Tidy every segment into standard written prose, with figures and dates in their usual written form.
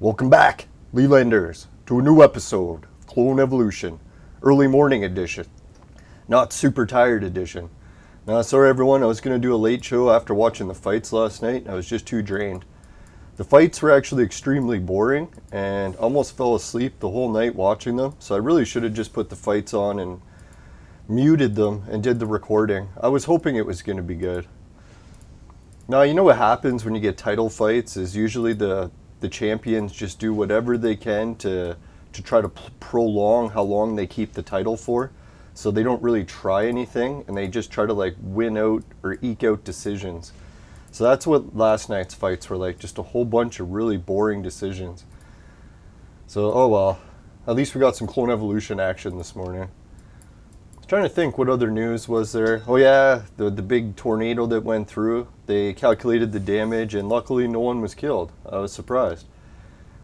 Welcome back, Lelanders, to a new episode of Clone Evolution, early morning edition, not super tired edition. Now, sorry everyone, I was going to do a late show after watching the fights last night. I was just too drained. The fights were actually extremely boring and almost fell asleep the whole night watching them, so I really should have just put the fights on and muted them and did the recording. I was hoping it was going to be good. Now, you know what happens when you get title fights is usually the champions just do whatever they can to try to prolong how long they keep the title for. So they don't really try anything and they just try to like win out or eke out decisions. So that's what last night's fights were like, just a whole bunch of really boring decisions. So, oh well, at least we got some Clone Evolution action this morning. I was trying to think what other news was there. Oh yeah, the big tornado that went through. They calculated the damage and luckily no one was killed. I was surprised.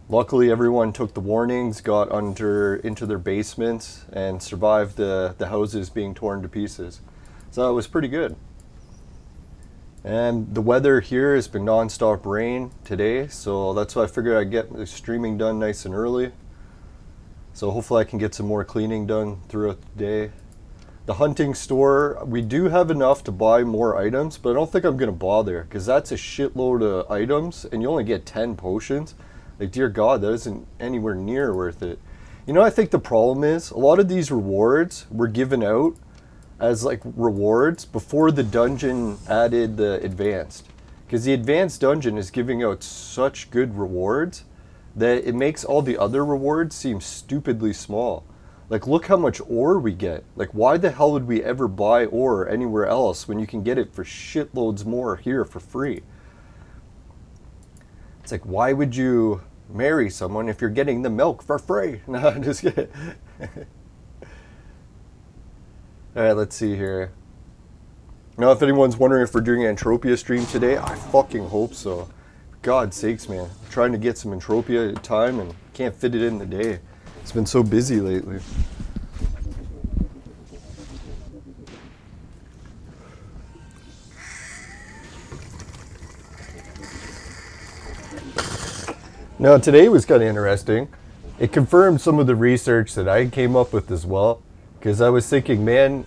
Luckily everyone took the warnings, got into their basements and survived the houses being torn to pieces. So it was pretty good. And the weather here has been non-stop rain today, so that's why I figured I'd get the streaming done nice and early. So hopefully I can get some more cleaning done throughout the day. The hunting store, we do have enough to buy more items, but I don't think I'm going to bother because that's a shitload of items and you only get 10 potions. Like, dear God, that isn't anywhere near worth it. You know, I think the problem is a lot of these rewards were given out as like rewards before the dungeon added the advanced. Because the advanced dungeon is giving out such good rewards that it makes all the other rewards seem stupidly small. Like, look how much ore we get. Like, why the hell would we ever buy ore anywhere else when you can get it for shitloads more here for free? It's like, why would you marry someone if you're getting the milk for free? No, I'm just kidding. Alright, let's see here. Now, if anyone's wondering if we're doing an Entropia stream today, I fucking hope so. For God's sakes, man. I'm trying to get some Entropia time and can't fit it in the day. It's been so busy lately. Now today was kind of interesting. It confirmed some of the research that I came up with as well. Because I was thinking, man,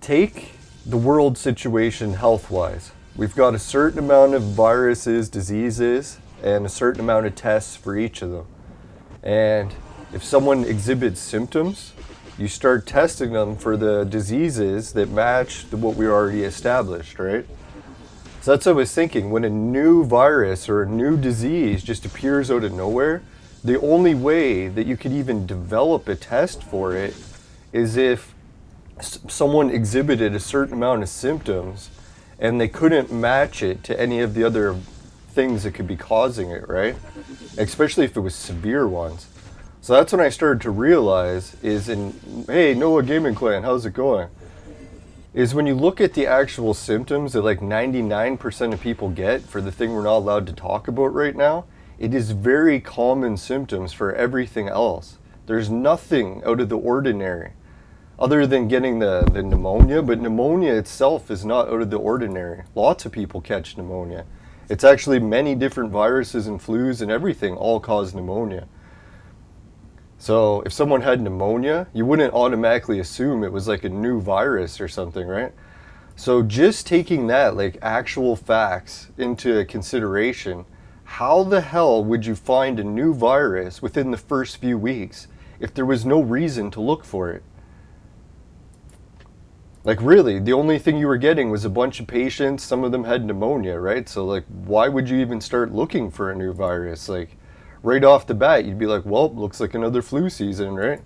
take the world situation health-wise. We've got a certain amount of viruses, diseases, and a certain amount of tests for each of them. And if someone exhibits symptoms, you start testing them for the diseases that match what we already established, right? So that's what I was thinking. When a new virus or a new disease just appears out of nowhere, the only way that you could even develop a test for it is if someone exhibited a certain amount of symptoms and they couldn't match it to any of the other things that could be causing it, right? Especially if it was severe ones. So that's when I started to realize is hey, Noah Gaming Clan, how's it going? Is when you look at the actual symptoms that like 99% of people get for the thing we're not allowed to talk about right now, it is very common symptoms for everything else. There's nothing out of the ordinary other than getting the pneumonia, but pneumonia itself is not out of the ordinary. Lots of people catch pneumonia. It's actually many different viruses and flus and everything all cause pneumonia. So if someone had pneumonia, you wouldn't automatically assume it was like a new virus or something, right? So just taking that, like actual facts into consideration, how the hell would you find a new virus within the first few weeks if there was no reason to look for it? Like really, the only thing you were getting was a bunch of patients, some of them had pneumonia, right? So like, why would you even start looking for a new virus? Like, right off the bat, you'd be like, well, looks like another flu season, right?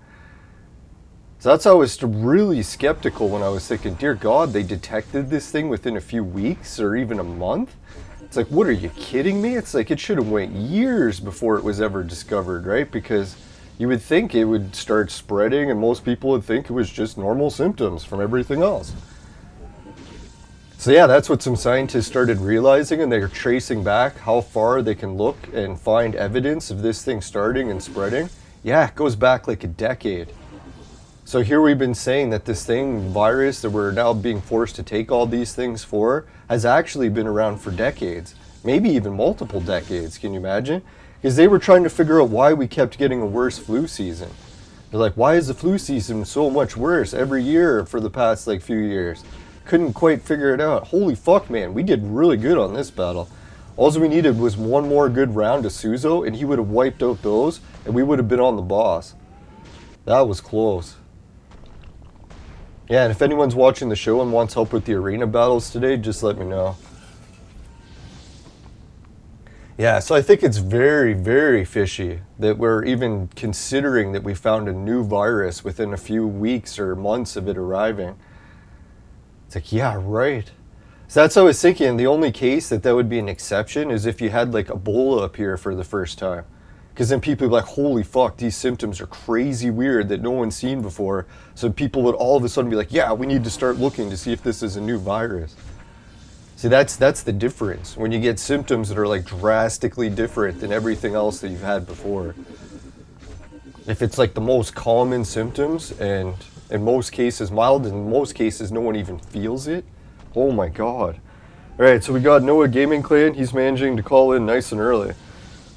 So that's how I was really skeptical when I was thinking, dear God, they detected this thing within a few weeks or even a month? It's like, what, are you kidding me? It's like, it should have went years before it was ever discovered, right? Because you would think it would start spreading and most people would think it was just normal symptoms from everything else. So yeah, that's what some scientists started realizing, and they're tracing back how far they can look and find evidence of this thing starting and spreading. Yeah, it goes back like a decade. So here we've been saying that this thing, virus, that we're now being forced to take all these things for, has actually been around for decades. maybe even multiple decades. Can you imagine? Because they were trying to figure out why we kept getting a worse flu season. They're like, why is the flu season so much worse every year for the past like few years? Couldn't quite figure it out. Holy fuck, man, we did really good on this battle. All we needed was one more good round to Suzo, and he would have wiped out those, and we would have been on the boss. That was close. Yeah, and if anyone's watching the show and wants help with the arena battles today, just let me know. Yeah, so I think it's very, very fishy that we're even considering that we found a new virus within a few weeks or months of it arriving. It's like, yeah, right. So that's what I was thinking. The only case that would be an exception is if you had like Ebola appear for the first time. Because then people would be like, holy fuck, these symptoms are crazy weird that no one's seen before. So people would all of a sudden be like, yeah, we need to start looking to see if this is a new virus. See, that's the difference. When you get symptoms that are like drastically different than everything else that you've had before. If it's like the most common symptoms and in most cases mild, in most cases no one even feels it. Oh my god. Alright, so we got Noah Gaming Clan. He's managing to call in nice and early.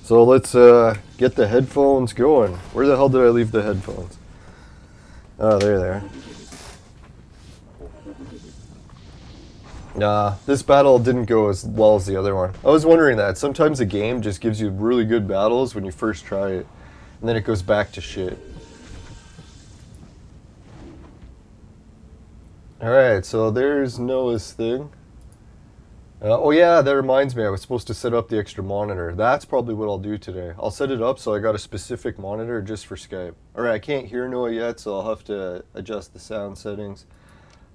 So let's get the headphones going. Where the hell did I leave the headphones? Oh, they're there. Nah, this battle didn't go as well as the other one. I was wondering that. Sometimes a game just gives you really good battles when you first try it, and then it goes back to shit. Alright, so there's Noah's thing. Oh yeah, that reminds me, I was supposed to set up the extra monitor. That's probably what I'll do today. I'll set it up so I got a specific monitor just for Skype. Alright, I can't hear Noah yet, so I'll have to adjust the sound settings.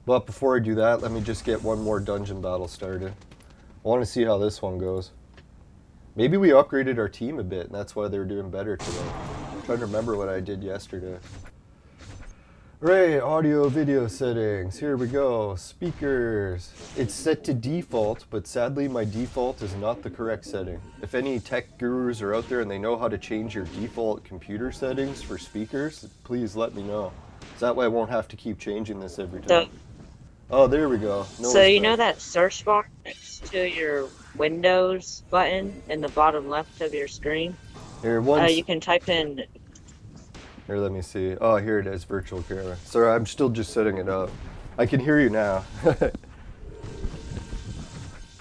But before I do that, let me just get one more dungeon battle started. I want to see how this one goes. Maybe we upgraded our team a bit, and that's why they're doing better today. I'm trying to remember what I did yesterday. Right, audio video settings, here we go. Speakers. It's set to default, but sadly my default is not the correct setting. If any tech gurus are out there and they know how to change your default computer settings for speakers, please let me know. So that way I won't have to keep changing this every time. Oh, there we go. So you know that search bar next to your Windows button in the bottom left of your screen? Here, you can type in... Here, let me see. Oh, here it is, virtual camera. Sorry, I'm still just setting it up. I can hear you now.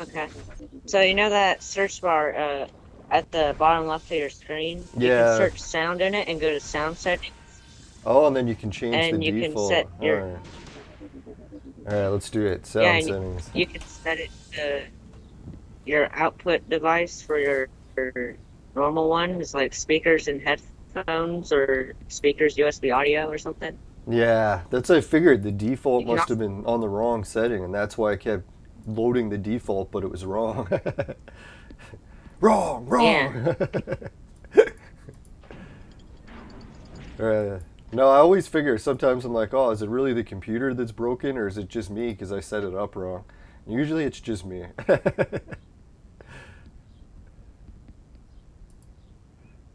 Okay. So you know that search bar at the bottom left of your screen? Yeah. You can search sound in it and go to sound settings. Oh, and then you can change and the default. Can set your... Alright, let's do it. Sound settings. You can set it to your output device for your normal one. It's like speakers and headphones or speakers USB audio or something. Yeah, that's what I figured. The default must have been on the wrong setting, and that's why I kept loading the default, but it was wrong. Wrong! Yeah. No, I always figure, sometimes I'm like, oh, is it really the computer that's broken, or is it just me because I set it up wrong? Usually it's just me.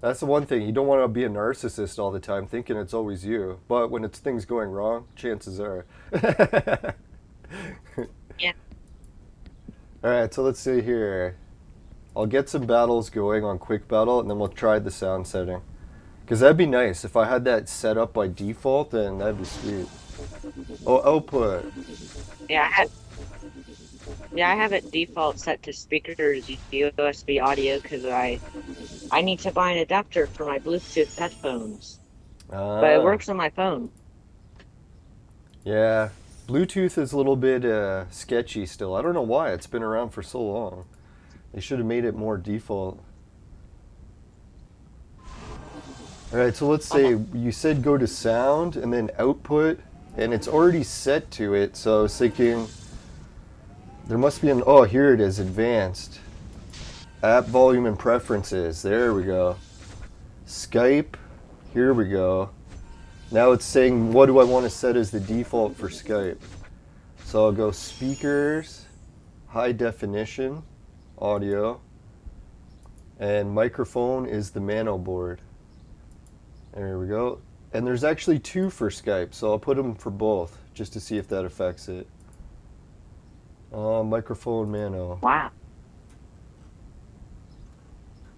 That's the one thing, you don't want to be a narcissist all the time thinking it's always you, but when it's things going wrong, chances are. Yeah. Alright, so let's see here. I'll get some battles going on quick battle, and then we'll try the sound setting. Because that'd be nice. If I had that set up by default, then that'd be sweet. Oh, output. Yeah, I have it default set to speakers USB audio because I need to buy an adapter for my Bluetooth headphones. But it works on my phone. Yeah, Bluetooth is a little bit sketchy still. I don't know why. It's been around for so long. They should have made it more default. Alright, so let's say you said go to sound and then output, and it's already set to it, so I was thinking there must be an, oh, here it is, advanced. App volume and preferences, there we go. Skype, here we go. Now it's saying what do I want to set as the default for Skype. So I'll go speakers, high definition, audio, and microphone is the Mano board. There we go. And there's actually two for Skype, so I'll put them for both, just to see if that affects it. Microphone Mano. Wow.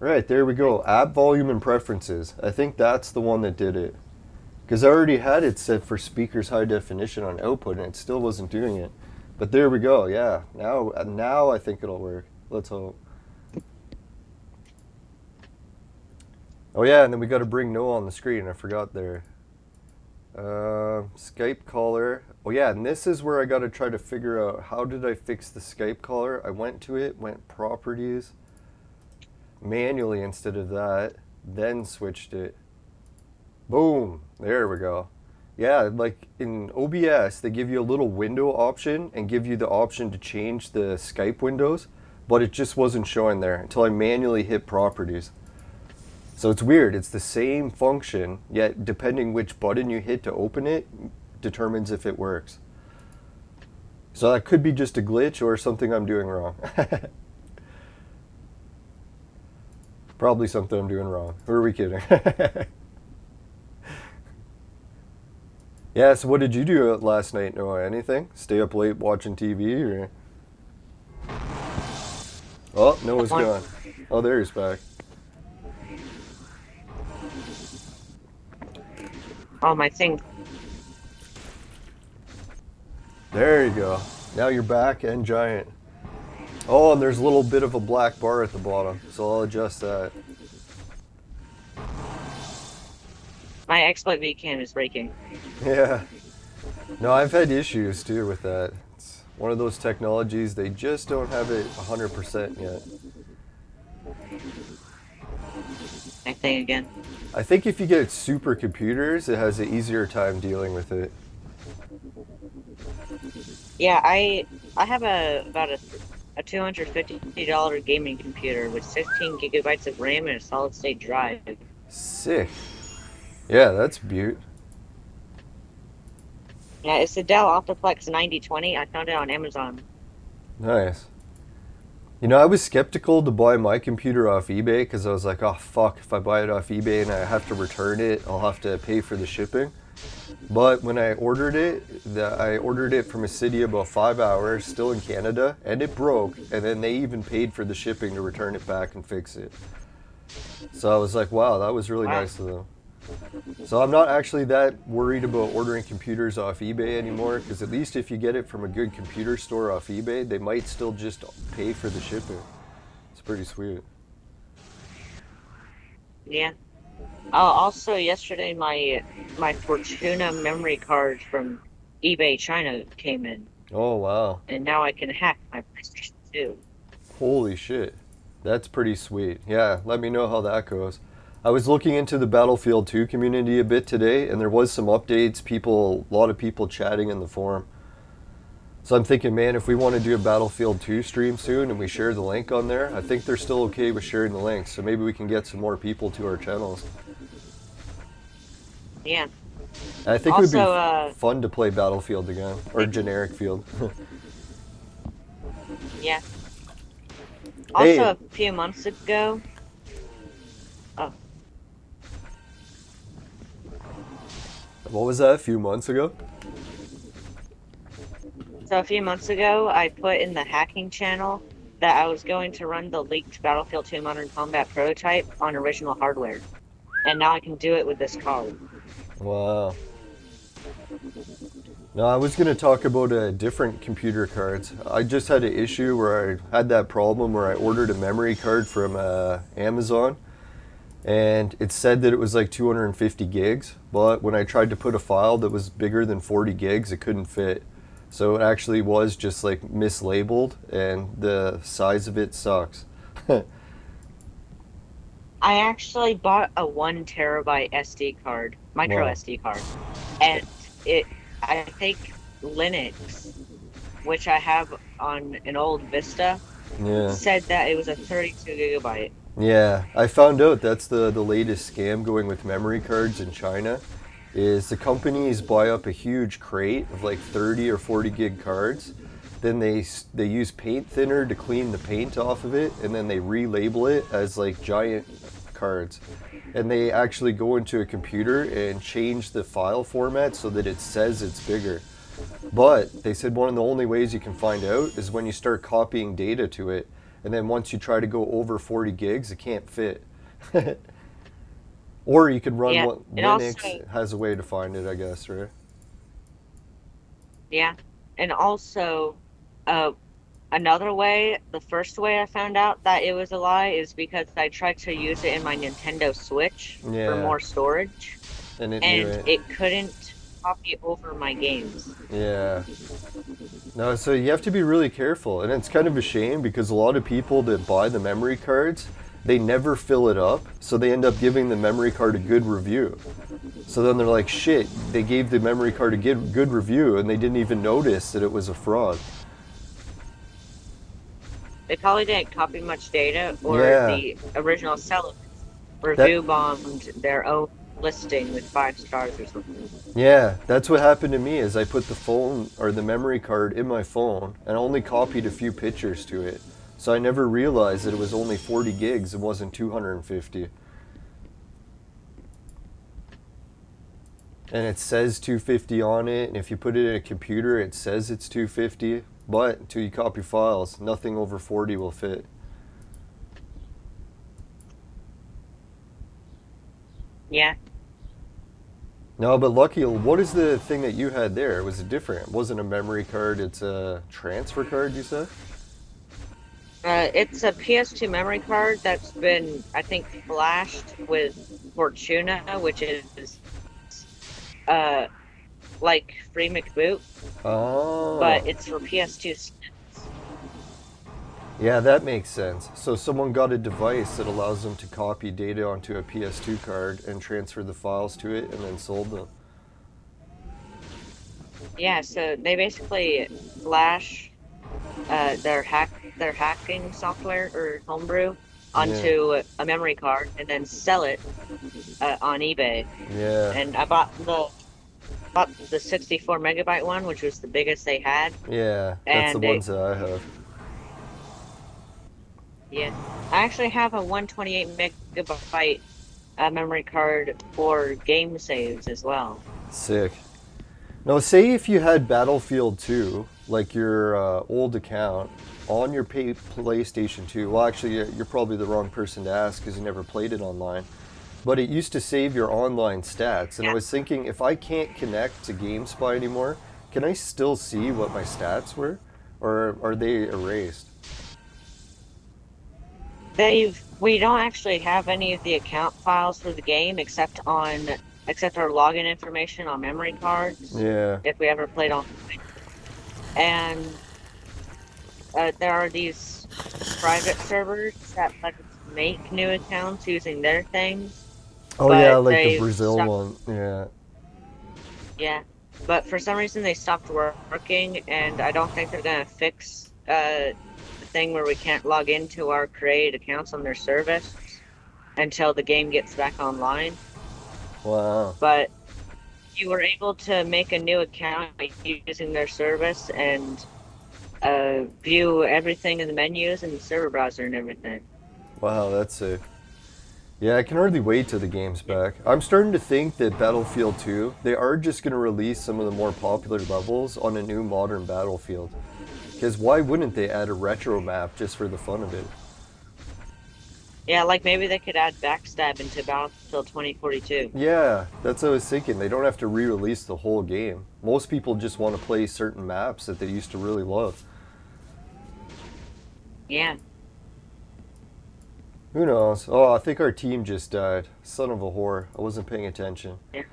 Right, there we go. App volume and preferences. I think that's the one that did it. Because I already had it set for speakers high definition on output and it still wasn't doing it. But there we go, yeah. Now I think it'll work. Let's hope. Oh yeah, and then we got to bring Noah on the screen. I forgot there. Skype caller. Oh yeah, and this is where I got to try to figure out how did I fix the Skype caller. I went to it, went properties, manually instead of that, then switched it. Boom, there we go. Yeah, like in OBS, they give you a little window option and give you the option to change the Skype windows, but it just wasn't showing there until I manually hit properties. So it's weird, it's the same function, yet depending which button you hit to open it, determines if it works. So that could be just a glitch or something I'm doing wrong. Probably something I'm doing wrong. Who are we kidding? Yeah, so what did you do last night, Noah? Anything? Stay up late watching TV or? Oh, Noah's gone. Oh, there he's back. Oh, my thing. There you go. Now you're back and giant. Oh, and there's a little bit of a black bar at the bottom, so I'll adjust that. My exploit VCAM is breaking. Yeah. No, I've had issues too with that. It's one of those technologies, they just don't have it 100% yet. My thing again. I think if you get supercomputers, it has an easier time dealing with it. Yeah, I have about a $250 gaming computer with 16 gigabytes of RAM and a solid state drive. Sick. Yeah, that's beaut. Yeah, it's a Dell Optiplex 9020. I found it on Amazon. Nice. You know, I was skeptical to buy my computer off eBay because I was like, oh fuck, if I buy it off eBay and I have to return it, I'll have to pay for the shipping. But when I ordered it, I ordered it from a city about 5 hours, still in Canada, and it broke, and then they even paid for the shipping to return it back and fix it. So I was like, wow, that was really nice of them. So I'm not actually that worried about ordering computers off eBay anymore, because at least if you get it from a good computer store off eBay, they might still just pay for the shipping. It's pretty sweet. Yeah. Also, yesterday my Fortuna memory card from eBay China came in. Oh, wow. And now I can hack my PlayStation 2. Holy shit. That's pretty sweet. Yeah, let me know how that goes. I was looking into the Battlefield 2 community a bit today, and there was some updates, a lot of people chatting in the forum. So I'm thinking, man, if we want to do a Battlefield 2 stream soon and we share the link on there, I think they're still okay with sharing the link, so maybe we can get some more people to our channels. Yeah. I think also, it would be fun to play Battlefield again, or generic field. Yeah. Also, hey. A few months ago... Oh. What was that, a few months ago? So a few months ago, I put in the hacking channel that I was going to run the leaked Battlefield 2 Modern Combat prototype on original hardware. And now I can do it with this card. Wow. No, I was going to talk about different computer cards. I just had an issue where I had that problem where I ordered a memory card from Amazon. And it said that it was like 250 gigs, but when I tried to put a file that was bigger than 40 gigs, it couldn't fit. So it actually was just like mislabeled, and the size of it sucks. I actually bought a 1 terabyte SD card, micro SD card, and I think Linux, which I have on an old Vista, said that it was a 32 gigabyte. Yeah, I found out that's the latest scam going with memory cards in China, is the companies buy up a huge crate of like 30 or 40 gig cards, then they use paint thinner to clean the paint off of it, and then they relabel it as like giant cards. And they actually go into a computer and change the file format so that it says it's bigger. But they said one of the only ways you can find out is when you start copying data to it. and then once you try to go over 40 gigs, it can't fit. Or you could run Yeah. what And also, Linux has a way to find it, I guess, right? yeah. And also, uh, another way, the first way I found out that it was a lie is because I tried to use it in my Nintendo Switch for Yeah, more storage, and it knew and it. it couldn't copy over my games. Yeah. No, so you have to be really careful, and it's kind of a shame because a lot of people that buy the memory cards, they never fill it up, so they end up giving the memory card a good review. So then they're like, shit, they gave the memory card a good review, and they didn't even notice that it was a fraud. They probably didn't copy much data, or Yeah, the original seller that review bombed their own listing with 5 stars or something. yeah, that's what happened to me. Is I put the phone or the memory card in my phone and only copied a few pictures to it. So I never realized that it was only 40 gigs. It wasn't 250. And it says 250 on it, and if you put it in a computer, it says it's 250. But until you copy files, nothing over 40 will fit. Yeah. No, but lucky, what is the thing that you had there? Was it different? It wasn't a memory card, it's a transfer card, you said? It's a PS2 memory card that's been, I think, flashed with Fortuna, which is uh like free McBoot, Oh, but it's for PS2. yeah, that makes sense. So someone got a device that allows them to copy data onto a PS2 card and transfer the files to it and then sold them. Yeah, so they basically flash their hacking software or homebrew Yeah, onto a memory card and then sell it on eBay. yeah, And I bought the 64 megabyte one, which was the biggest they had, yeah, that's the and ones that I have. yeah, I actually have a 128 megabyte memory card for game saves as well. Sick. Now, say if you had Battlefield 2, like your old account, on your PlayStation 2. Well, actually, you're probably the wrong person to ask because you never played it online. But it used to save your online stats, and I Yeah, was thinking if I can't connect to GameSpy anymore, can I still see what my stats were, or are they erased? we don't actually have any of the account files for the game except our login information on memory cards Yeah, if we ever played on. And there are these private servers that let us make new accounts using their things, oh yeah, but like the they've Brazil stopped. one. Yeah, Yeah, but for some reason they stopped working, and I don't think they're gonna fix the thing where we can't log into our created accounts on their service until the game gets back online. wow. But you were able to make a new account using their service and view everything in the menus and the server browser and everything. Wow, that's sick. Yeah, I can hardly wait till the game's Yeah. back. I'm starting to think that Battlefield 2, they are just going to release some of the more popular levels on a new modern Battlefield. Because why wouldn't they add a retro map just for the fun of it? Yeah, like maybe they could add Backstab into Battlefield 2042. Yeah, that's what I was thinking. They don't have to re-release the whole game. Most people just want to play certain maps that they used to really love. Yeah. Who knows? Oh, I think our team just died. Son of a whore. I wasn't paying attention. Yeah.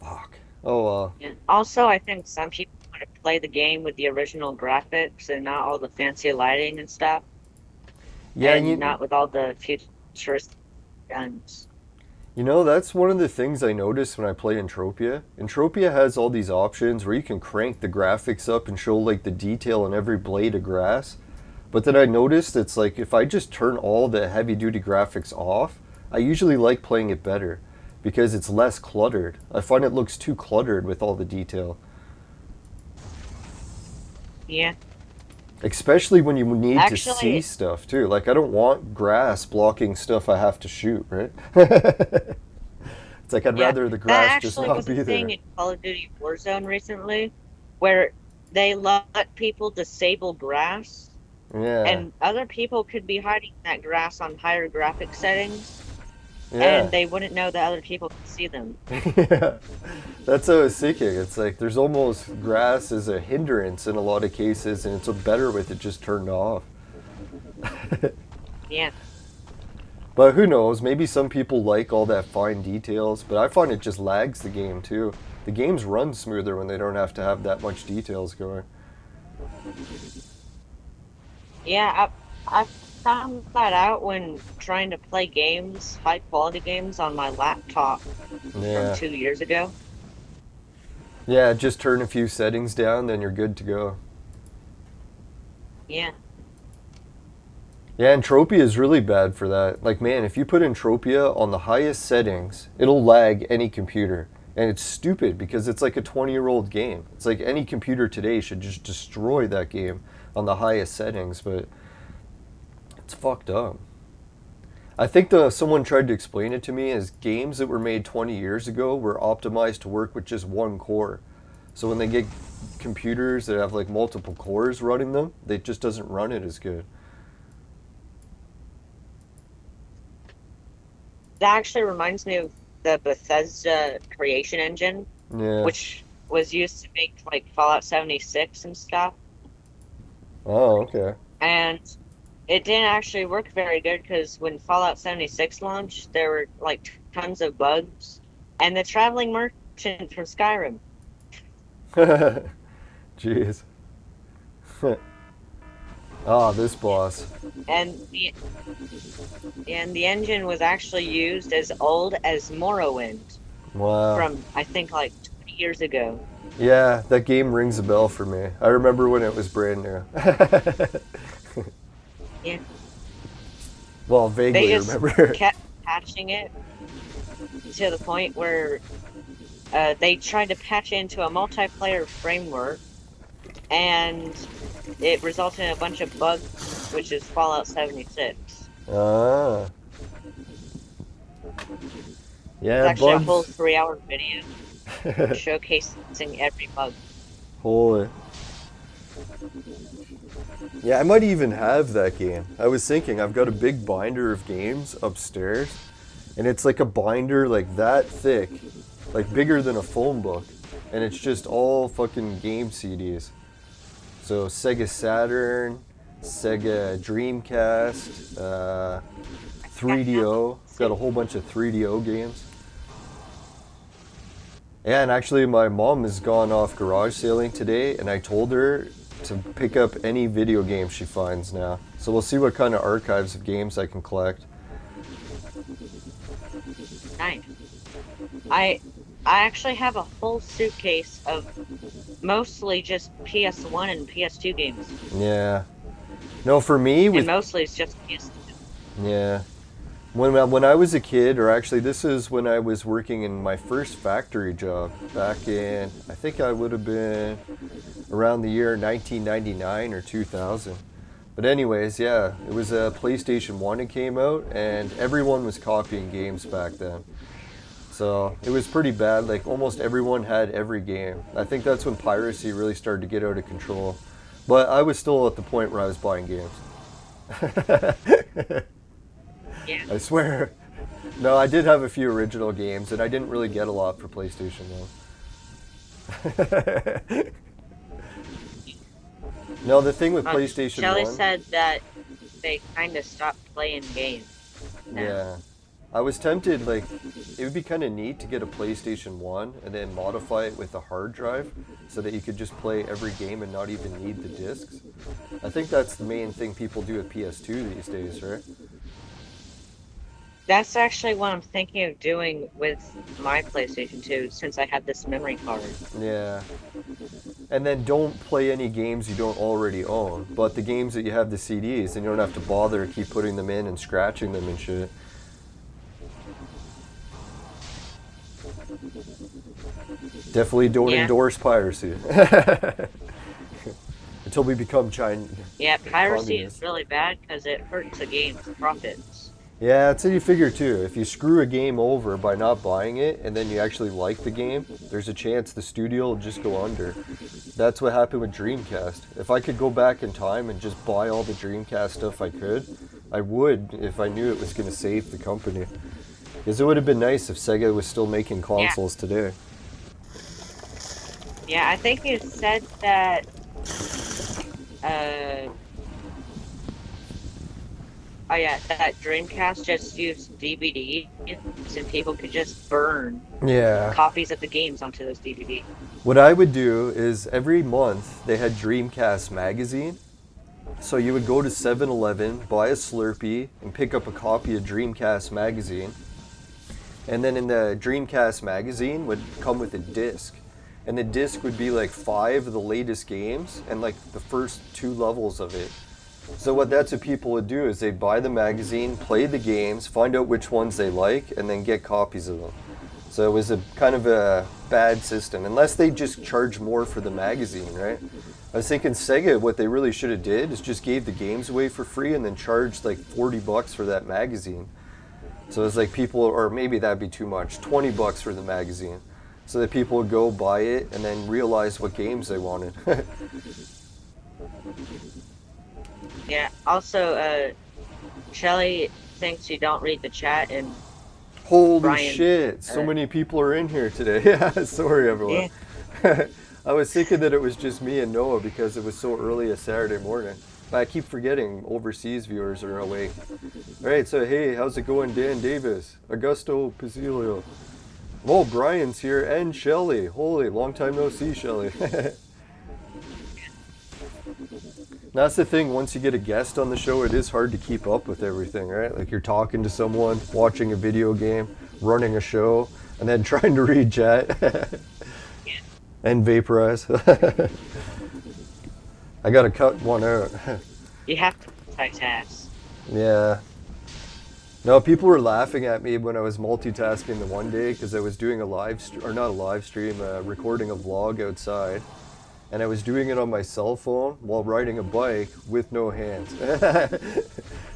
Fuck. Oh well. Yeah. Also, I think some people want to play the game with the original graphics and not all the fancy lighting and stuff, Yeah, and and not with all the futuristic guns. that's one of the things I noticed when I play Entropia. Entropia has all these options where you can crank the graphics up and show like the detail on every blade of grass. But then I noticed it's like if I just turn all the heavy duty graphics off, I usually like playing it better because it's less cluttered. I find it looks too cluttered with all the detail, Yeah. especially when you need to see Actually, stuff too. Like I don't want grass blocking stuff I have to shoot, right? It's like I'd yeah, rather the that grass just actually not was a be thing there. in Call of Duty Warzone recently, where they let people disable grass Yeah. And other people could be hiding that grass on higher graphic settings, and Yeah. they wouldn't know that other people could see them. Yeah. That's what I was thinking. It's like there's almost grass as a hindrance in a lot of cases, and it's better with it just turned off. Yeah. But who knows? Maybe some people like all that fine details, but I find it just lags the game too. The games run smoother when they don't have to have that much details going. Yeah, I found that out when trying to play games, high quality games on my laptop from Yeah. 2 years ago. Yeah, just turn a few settings down, then you're good to go. Yeah. Yeah, Entropia is really bad for that. Like, man, if you put Entropia on the highest settings, it'll lag any computer. And it's stupid because it's like a 20-year-old game. It's like any computer today should just destroy that game on the highest settings, but it's fucked up. I think someone tried to explain it to me as games that were made 20 years ago were optimized to work with just one core. So when they get computers that have like multiple cores running them, it just doesn't run it as good. That actually reminds me of the Bethesda creation engine, Yeah. which was used to make like Fallout 76 and stuff. Oh, okay. And it didn't actually work very good because when Fallout 76 launched, there were like tons of bugs. And the traveling merchant from Skyrim. Jeez. Ah, this boss. And the engine was actually used as old as Morrowind Wow. from I think like 20 years ago. Yeah, that game rings a bell for me. I remember when it was brand new. Yeah. Well, They vaguely just remember. kept patching it to the point where they tried to patch it into a multiplayer framework, and it resulted in a bunch of bugs, which is Fallout 76. Ah. It's Yeah, actually a whole bugs. 3-hour video showcasing every bug. Holy. Yeah, I might even have that game. I was thinking, I've got a big binder of games upstairs, and it's like a binder like that thick, like bigger than a phone book, and it's just all fucking game CDs. So Sega Saturn, Sega Dreamcast, I think I have 3DO. them Got a too. whole bunch of 3DO games. Yeah, and actually my mom has gone off garage sailing today, and I told her to pick up any video games she finds now. So we'll see what kind of archives of games I can collect. Nice. I I actually have a whole suitcase of mostly just PS1 and PS2 games, Yeah. No, for me and with mostly it's just PS2. yeah. When I was a kid, or actually this is when I was working in my first factory job back in, I think I would have been around the year 1999 or 2000. But anyways, yeah, it was a PlayStation 1 that came out, and everyone was copying games back then. So it was pretty bad. Like almost everyone had every game. I think that's when piracy really started to get out of control. But I was still at the point where I was buying games. Yeah. I swear. No, I did have a few original games, and I didn't really get a lot for PlayStation 1. No, the thing with PlayStation Shelly 1, said that they kind of stopped playing games now. yeah. I was tempted, like, it would be kind of neat to get a PlayStation 1 and then modify it with a hard drive so that you could just play every game and not even need the discs. I think that's the main thing people do with PS2 these days, right? That's actually what I'm thinking of doing with my PlayStation 2 since I have this memory card. Yeah. And then don't play any games you don't already own, but the games that you have the CDs, and you don't have to bother keep putting them in and scratching them and shit. Definitely don't Yeah. endorse piracy. Until we become Chinese. Yeah, piracy is communists. really bad because it hurts the game's profits. Yeah, that's what you figure too. If you screw a game over by not buying it and then you actually like the game, there's a chance the studio will just go under. That's what happened with Dreamcast. If I could go back in time and just buy all the Dreamcast stuff I could, I would if I knew it was going to save the company. Because it would have been nice if Sega was still making Yeah. consoles today. Yeah, I think you said that uh oh yeah, that Dreamcast just used DVDs and people could just burn Yeah. copies of the games onto those DVDs. What I would do is every month they had Dreamcast magazine. So you would go to 7-Eleven, buy a Slurpee, and pick up a copy of Dreamcast magazine. And then in the Dreamcast magazine would come with a disc. And the disc would be like 5 of the latest games and like the first 2 levels of it. So that's what people would do is they'd buy the magazine, play the games, find out which ones they like, and then get copies of them. So it was a kind of a bad system, unless they just charge more for the magazine, right? I was thinking Sega, what they really should have did is just gave the games away for free and then charged like $40 for that magazine. So it's like people, or maybe that'd be too much, $20 for the magazine. So that people would go buy it and then realize what games they wanted. Yeah. Also, Shelly thinks you don't read the chat, and Holy Brian, shit, so many people are in here today. Yeah, sorry everyone. yeah. I was thinking that it was just me and Noah because it was so early a Saturday morning. But I keep forgetting overseas viewers are awake. Alright, so hey, how's it going, Dan Davis? Augusto Pizzilio. Oh, Brian's here, and Shelly. Holy, long time no see, Shelly. That's the thing, once you get a guest on the show, it is hard to keep up with everything, right? Like you're talking to someone, watching a video game, running a show, and then trying to read chat. And vaporize. I gotta cut one out. You have to multitask. Yeah. No, people were laughing at me when I was multitasking the one day because I was doing a or not a live stream, recording a vlog outside. And I was doing it on my cell phone while riding a bike with no hands.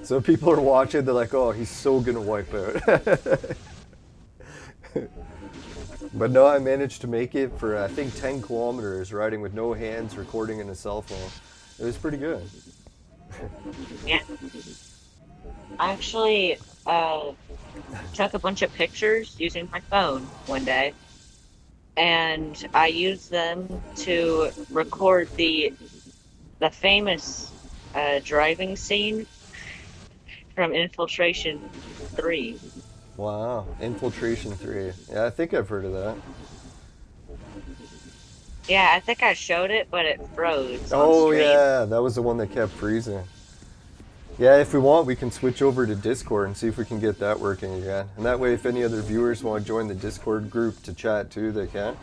So people are watching, they're like, oh, he's so gonna wipe out. But no, I managed to make it for, I think, 10 kilometers riding with no hands, recording in a cell phone. It was pretty good. Yeah. I actually took a bunch of pictures using my phone one day, and I used them to record the famous driving scene from Infiltration 3. Wow, Infiltration 3. Yeah, I think I've heard of that. Yeah, I think I showed it, but it froze on Oh stream. yeah, that was the one that kept freezing. Yeah, if we want, we can switch over to Discord and see if we can get that working again. And that way, if any other viewers want to join the Discord group to chat too, they can.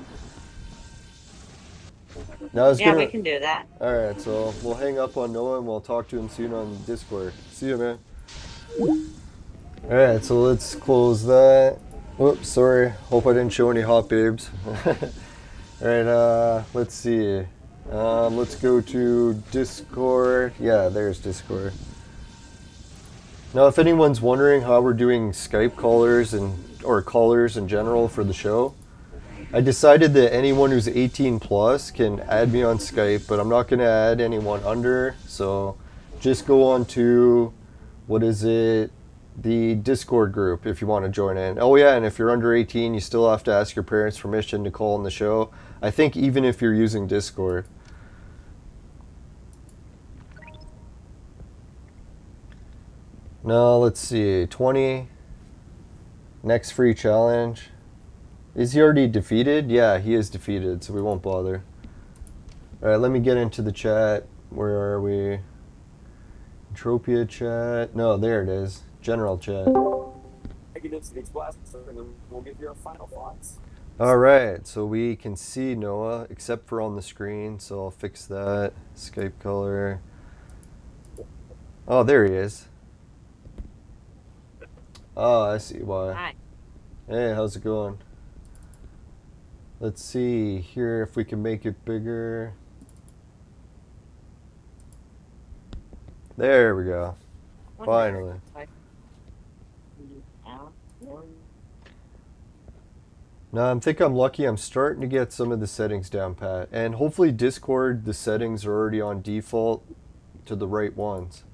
Now, We can do that. Alright, so we'll hang up on Noah and we'll talk to him soon on Discord. See you, man. Alright, so let's close that. Whoops, sorry. Hope I didn't show any hot babes. Alright, let's see. Let's go to Discord. Yeah, there's Discord. Now, if anyone's wondering how we're doing Skype callers or callers in general for the show, I decided that anyone who's 18 plus can add me on Skype, but I'm not going to add anyone under. So just go on to, the Discord group if you want to join in. Oh yeah, and if you're under 18, you still have to ask your parents' permission to call on the show. I think even if you're using Discord. Now, let's see, 20. Next free challenge. Is he already defeated? Yeah, he is defeated, so we won't bother. Alright, let me get into the chat. Where are we? Entropia chat. No, there it is. General chat. We'll give your final thoughts. Alright, so we can see Noah, except for on the screen, so I'll fix that. Skype color. Oh, there he is. Oh, I see why. Hi. Hey, how's it going? Let's see here if we can make it bigger. There we go. Finally. No, I think I'm lucky. I'm starting to get some of the settings down pat. And hopefully Discord, the settings are already on default to the right ones.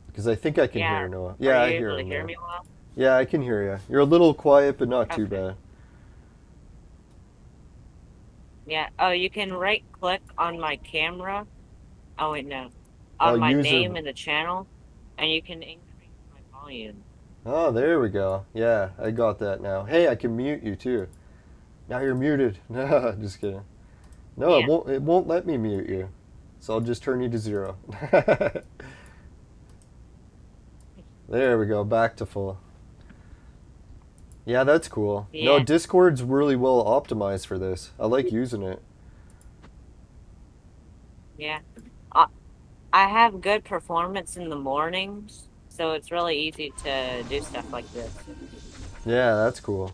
Because I think I can Yeah. hear Noah. Are Yeah, you I hear able to him hear now. me well? Yeah, I can hear you. You're a little quiet, but not too Okay. bad. Yeah. Oh, you can right click on my camera. Oh, wait, no. Oh, On my user. name in the channel, and you can increase my volume. Oh, there we go. Yeah, I got that now. Hey, I can mute you too. Now you're muted. No, just kidding. No, it Yeah. won't. It won't let me mute you. So I'll just turn you to 0. There we go. Back to full. Yeah, that's cool. No, Yeah. Discord's really well optimized for this. I like using it. Yeah. I, I have good performance in the mornings, so it's really easy to do stuff like this. Yeah, that's cool.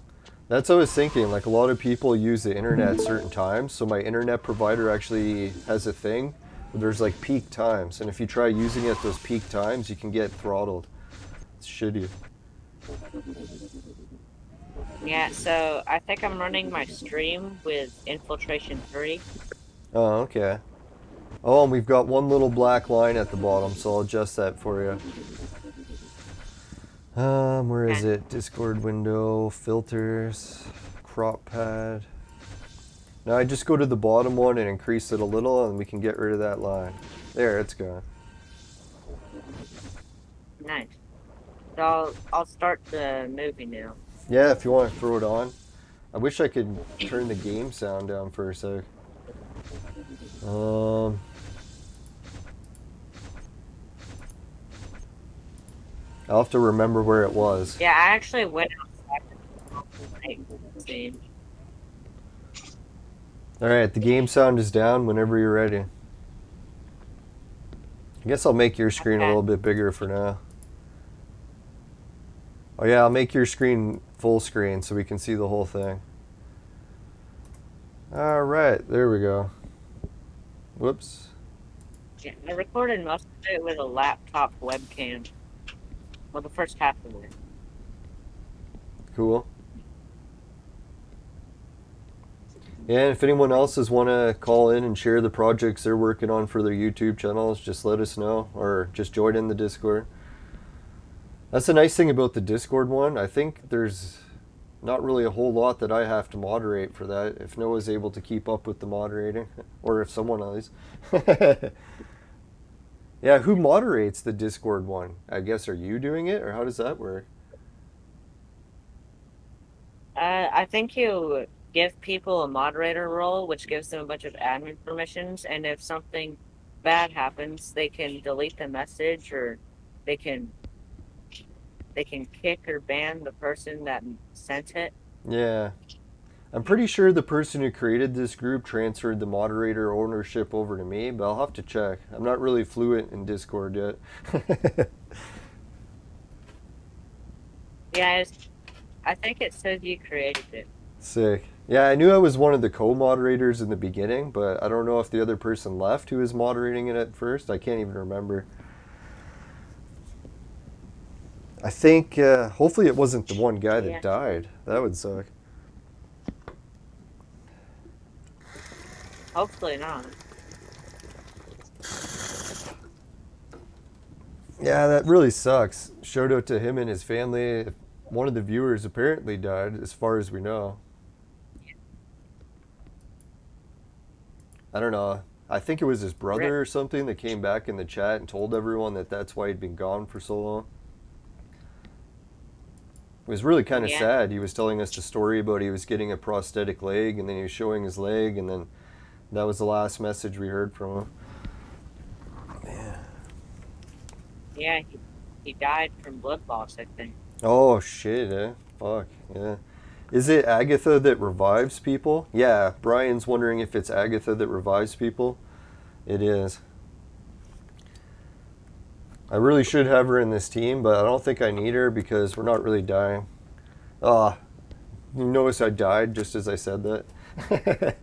That's what I was thinking. Like a lot of people use the internet at certain times, so my internet provider actually has a thing where there's like peak times, and if you try using it at those peak times, you can get throttled. It's shitty. Yeah, so I think I'm running my stream with Infiltration 3. Oh, okay. Oh, and we've got one little black line at the bottom, so I'll adjust that for you. Where is Okay. it? Discord window, filters, crop pad. Now I just go to the bottom one and increase it a little, and we can get rid of that line. There, it's gone. Nice. So I'll start the movie now. Yeah, if you want to throw it on. I wish I could turn the game sound down for a sec. I'll have to remember where it was. Yeah, I actually went outside to see. Alright, the game sound is down whenever you're ready. I guess I'll make your screen a Okay. little bit bigger for now. Oh yeah, I'll make your screen full screen so we can see the whole thing. Alright, there we go. Whoops. Yeah, I recorded most of it with a laptop webcam. Well, the first half of it. Cool. Yeah, and if anyone else does want to call in and share the projects they're working on for their YouTube channels, just let us know, or just join in the Discord. That's the nice thing about the Discord one. I think there's not really a whole lot that I have to moderate for that, if Noah's able to keep up with the moderating, or if someone else. Yeah, who moderates the Discord one? I guess, are you doing it, or how does that work? I think you give people a moderator role, which gives them a bunch of admin permissions, and if something bad happens, they can delete the message, or they can kick or ban the person that sent it. Yeah. I'm pretty sure the person who created this group transferred the moderator ownership over to me, but I'll have to check. I'm not really fluent in Discord yet. Yeah, I think it says you created it. Sick. Yeah, I knew I was one of the co-moderators in the beginning, but I don't know if the other person left who was moderating it at first. I can't even remember. I think, hopefully it wasn't the one guy that Yeah. died. That would suck. Hopefully not. Yeah, that really sucks. Shout out to him and his family. One of the viewers apparently died, as far as we know. I don't know. I think it was his brother Rip. or something that came back in the chat and told everyone that that's why he'd been gone for so long. It was really kind of Yeah. sad. He was telling us the story about he was getting a prosthetic leg, and then he was showing his leg, and then that was the last message we heard from him. Yeah, he died from blood loss, I think. Oh shit, eh? Fuck, yeah. Is it Agatha that revives people? Yeah, Brian's wondering if it's Agatha that revives people. It is. I really should have her in this team, but I don't think I need her because we're not really dying. Ah, you notice I died just as I said that?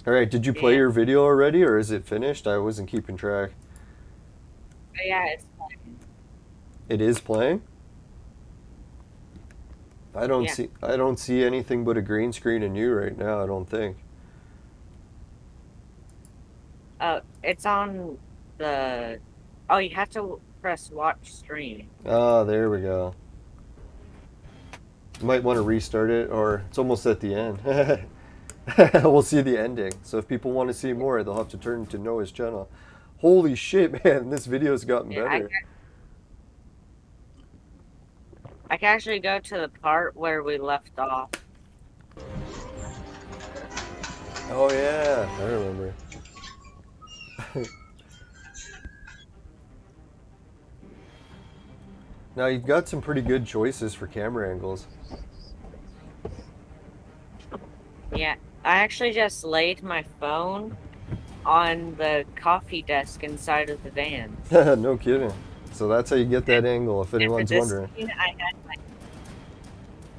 Alright, did you play Yeah. your video already, or is it finished? I wasn't keeping track. But yeah, it's fine. It is playing? Yeah. I don't see anything but a green screen in you right now, I don't think. It's on the. Oh, you have to press watch stream. Ah, there we go. You might want to restart it, or it's almost at the end. We'll see the ending. So if people want to see more, they'll have to turn to Noah's channel. Holy shit, man, this video's gotten Yeah, better. I can actually go to the part where we left off. Oh yeah, I remember. Now you've got some pretty good choices for camera angles. Yeah, I actually just laid my phone on the coffee desk inside of the van. No kidding. So that's how you get that angle, if And for anyone's this wondering. scene,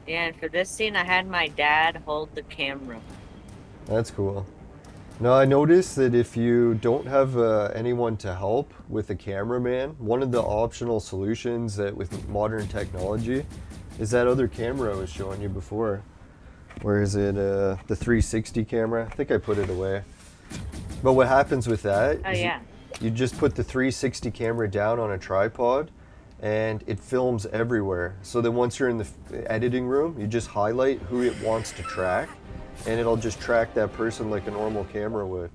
and for this scene, I had my dad hold the camera. That's cool. Now I noticed that if you don't have anyone to help with a cameraman, one of the optional solutions that with modern technology is that other camera I was showing you before. Where is it? The 360 camera. I think I put it away. But what happens with that Oh is yeah. you just put the 360 camera down on a tripod and it films everywhere. So then once you're in the editing room, you just highlight who it wants to track and it'll just track that person like a normal camera would.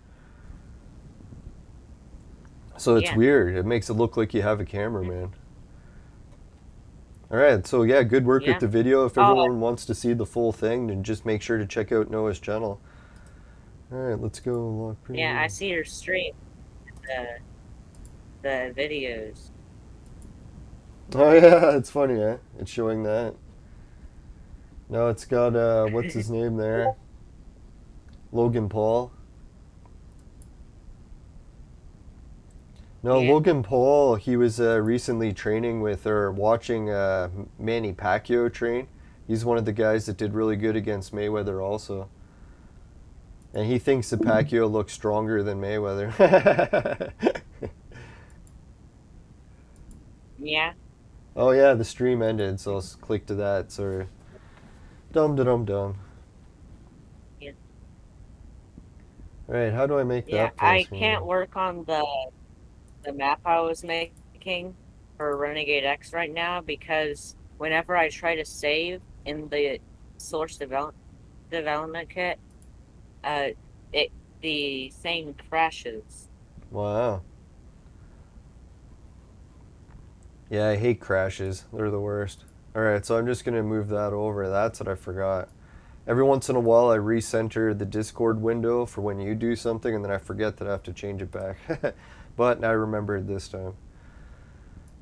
So it's Yeah. weird. It makes it look like you have a cameraman. All right, so yeah, good work Yeah. with the video. If Oh. everyone wants to see the full thing, then just make sure to check out Noah's channel. All right, let's go lock preview. Yeah, I see your stream. The videos. Oh yeah, it's funny, eh? It's showing that. No, it's got what's his name there? Logan Paul. No, Yeah. Logan Paul, he was recently training with or watching Manny Pacquiao train. He's one of the guys that did really good against Mayweather also. And he thinks that Pacquiao looks stronger than Mayweather. Yeah. Oh yeah, the stream ended, so let's click to that. Sorry. Dum. Yeah. All right, how do I make Yeah, that? I can't work on the map I was making for Renegade X right now because whenever I try to save in the source development kit, the thing crashes. Wow. Yeah, I hate crashes. They're the worst. All right, so I'm just gonna move that over. That's what I forgot. Every once in a while, I recenter the Discord window for when you do something, and then I forget that I have to change it back. But I remembered this time.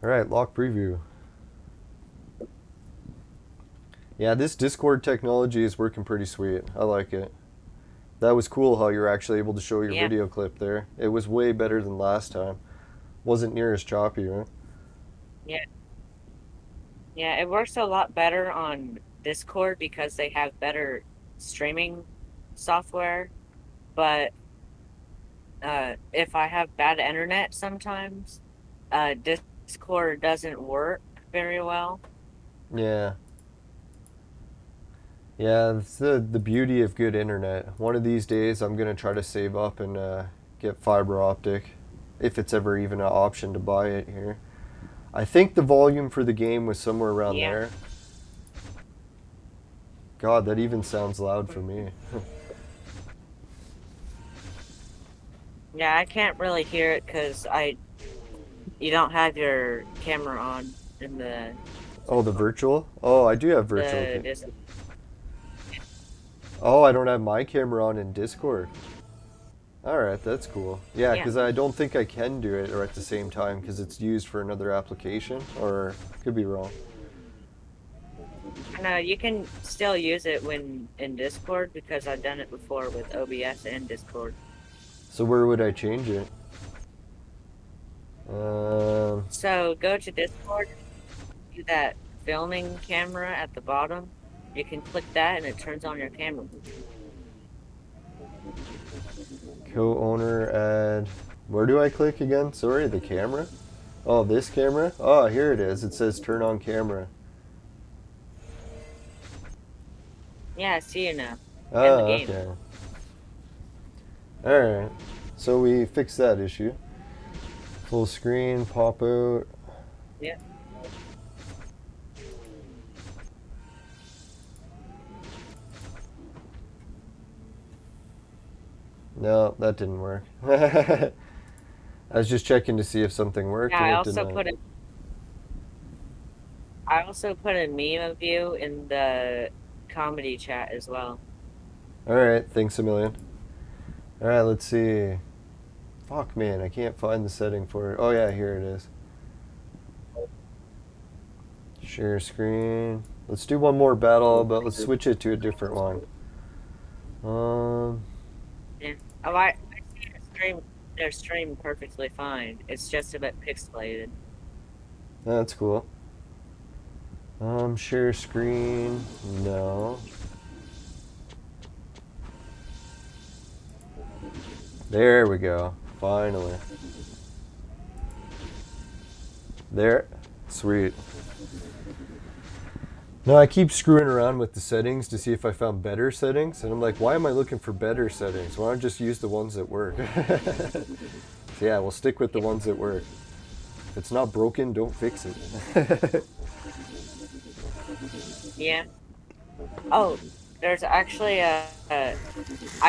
All right, lock preview. Yeah, this Discord technology is working pretty sweet. I like it. That was cool how you're actually able to show your Yeah. video clip there. It was way better than last time. Wasn't near as choppy, right? Yeah. Yeah, it works a lot better on Discord because they have better streaming software. But if I have bad internet sometimes, Discord doesn't work very well. Yeah. Yeah, it's the beauty of good internet. One of these days, I'm gonna try to save up and get fiber optic, if it's ever even an option to buy it here. I think the volume for the game was somewhere around Yeah. there. God, that even sounds loud for me. Yeah, I can't really hear it because you don't have your camera on in the Oh, the virtual? Oh, I do have virtual. Dis- Oh, I don't have my camera on in Discord. Alright, that's cool. Yeah, Yeah. because I don't think I can do it or at the same time because it's used for another application, or could be wrong. No, you can still use it when in Discord because I've done it before with OBS and Discord. So where would I change it? So go to Discord, do that filming camera at the bottom. You can click that and it turns on your camera. Co-owner add. Where do I click again? Sorry, the camera? Oh, this camera? Oh, here it is. It says turn on camera. Yeah, I see you now. In the Oh, game. okay. Alright. So we fixed that issue. Full screen, pop out. Yeah. No, that didn't work. I was just checking to see if something worked, Yeah, and I it did also not. put a meme of you in the comedy chat as well. Alright, thanks a million. Alright, let's see. Fuck, man, I can't find the setting for it. Oh, yeah, here it is. Share screen. Let's do one more battle, but let's switch it to a different one. Yeah. Oh, I see their stream perfectly fine. It's just a bit pixelated. That's cool. Share screen. No. There we go. Finally. There. Sweet. No, I keep screwing around with the settings to see if I found better settings, and I'm like, why am I looking for better settings? Why don't I just use the ones that work? So yeah, we'll stick with the ones that work. If it's not broken, don't fix it. Yeah. Oh, there's actually I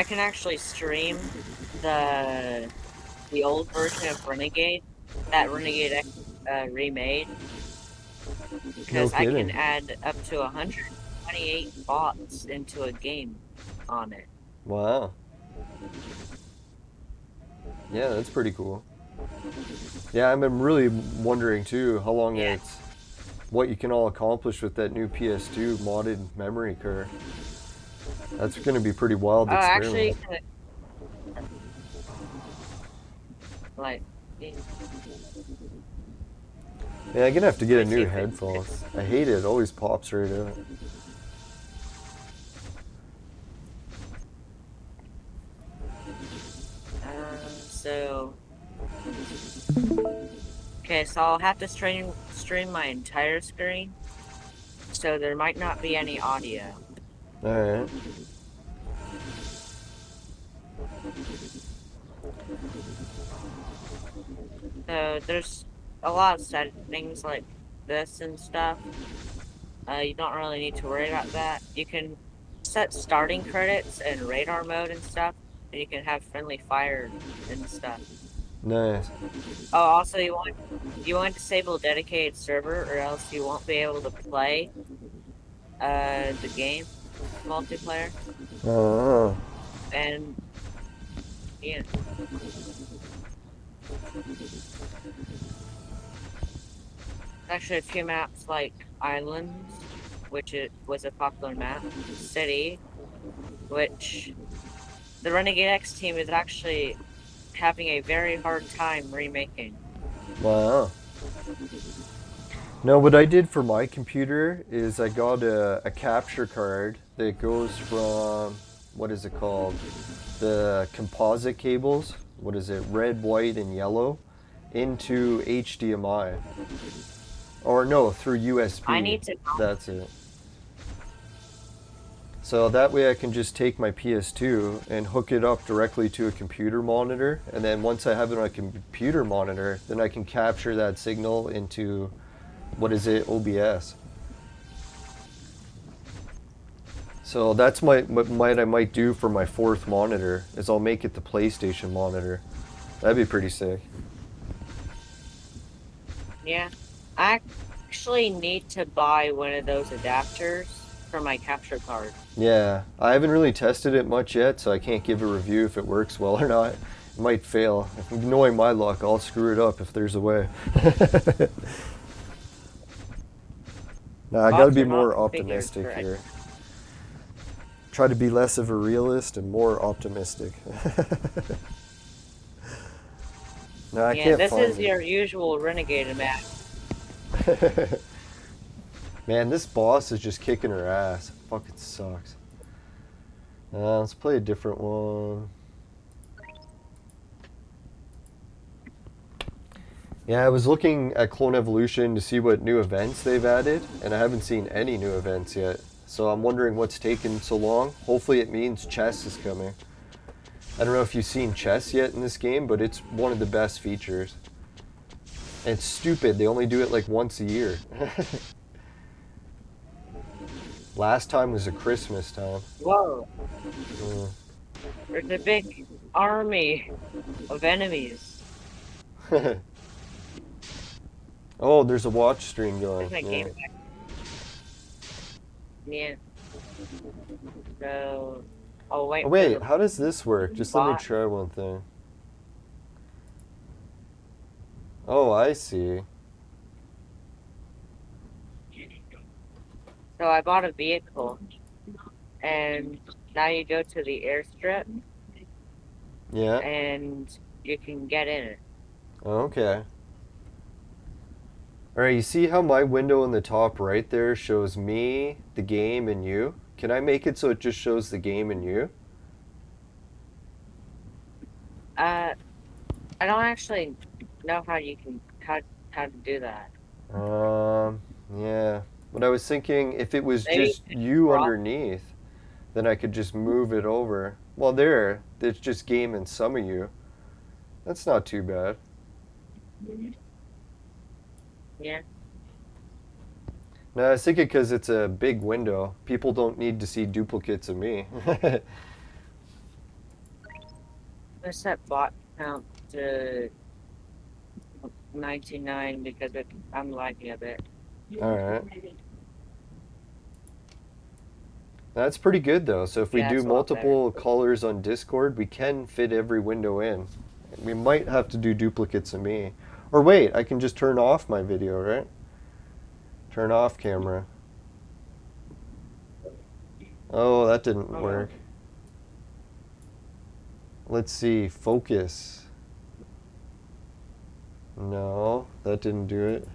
can actually stream the old version of Renegade that Renegade X remade No because I can kidding. add up to 128 bots into a game on it. Wow. Yeah, that's pretty cool. Yeah, I'm really wondering too how long Yeah. it's, what you can all accomplish with that new PS2 modded memory card. That's going to be pretty wild Oh, actually, experiment. like, Yeah, I'm gonna have to get a let me see new if headphone. it's I hate it. It always pops right out. so. Okay, so I'll have to stream my entire screen, so there might not be any audio. Alright. So there's a lot of settings like this and stuff. You don't really need to worry about that. You can set starting credits and radar mode and stuff, and you can have friendly fire and stuff. Nice. Oh, also you want to disable dedicated server, or else you won't be able to play the game multiplayer. Oh. And yeah. Actually, a few maps like Islands, which it was a popular map, City, which the Renegade X team is actually having a very hard time remaking. Wow. No, what I did for my computer is I got a capture card that goes from, what is it called? The composite cables, what is it, red, white, and yellow, into HDMI. Or no, through USB. I need to. That's it. So that way I can just take my PS2 and hook it up directly to a computer monitor, and then once I have it on a computer monitor, then I can capture that signal into, what is it, OBS. So that's what I might do for my fourth monitor, is I'll make it the PlayStation monitor. That'd be pretty sick. Yeah, I actually need to buy one of those adapters for my capture card. Yeah, I haven't really tested it much yet, so I can't give a review if it works well or not. It might fail. Knowing my luck, I'll screw it up if there's a way. Nah, I gotta be more optimistic here. Try to be less of a realist and more optimistic. No, I can't this find is your usual Renegade map. Man, this boss is just kicking her ass. Fucking sucks. Let's play a different one. Yeah, I was looking at Clone Evolution to see what new events they've added, and I haven't seen any new events yet. So I'm wondering what's taking so long. Hopefully it means chess is coming. I don't know if you've seen chess yet in this game, but it's one of the best features. And it's stupid, they only do it like once a year. Last time was at Christmas time. Whoa. There's a big army of enemies. Oh, there's a watch stream going. There's my game back. Yeah. So, I'll wait. Oh, wait, how does this work? Just let me bot. try one thing. Oh, I see. So I bought a vehicle, and now you go to the airstrip, Yeah. and you can get in it. Okay. Alright, you see how my window in the top right there shows me, the game, and you? Can I make it so it just shows the game and you? I don't actually know how you can how to do that. Yeah. What I was thinking, if it was Maybe just you drop- underneath, then I could just move it over. Well, there, it's just game and some of you. That's not too bad. Yeah. No, I was thinking because it's a big window. People don't need to see duplicates of me. I set bot count to 99 because I'm lagging a bit. Alright. That's pretty good though. So if we Yeah, do it's a lot multiple colors on Discord, we can fit every window in. We might have to do duplicates of me. Or wait, I can just turn off my video, right? Turn off camera. Oh, that didn't work. Let's see, focus. No, that didn't do it.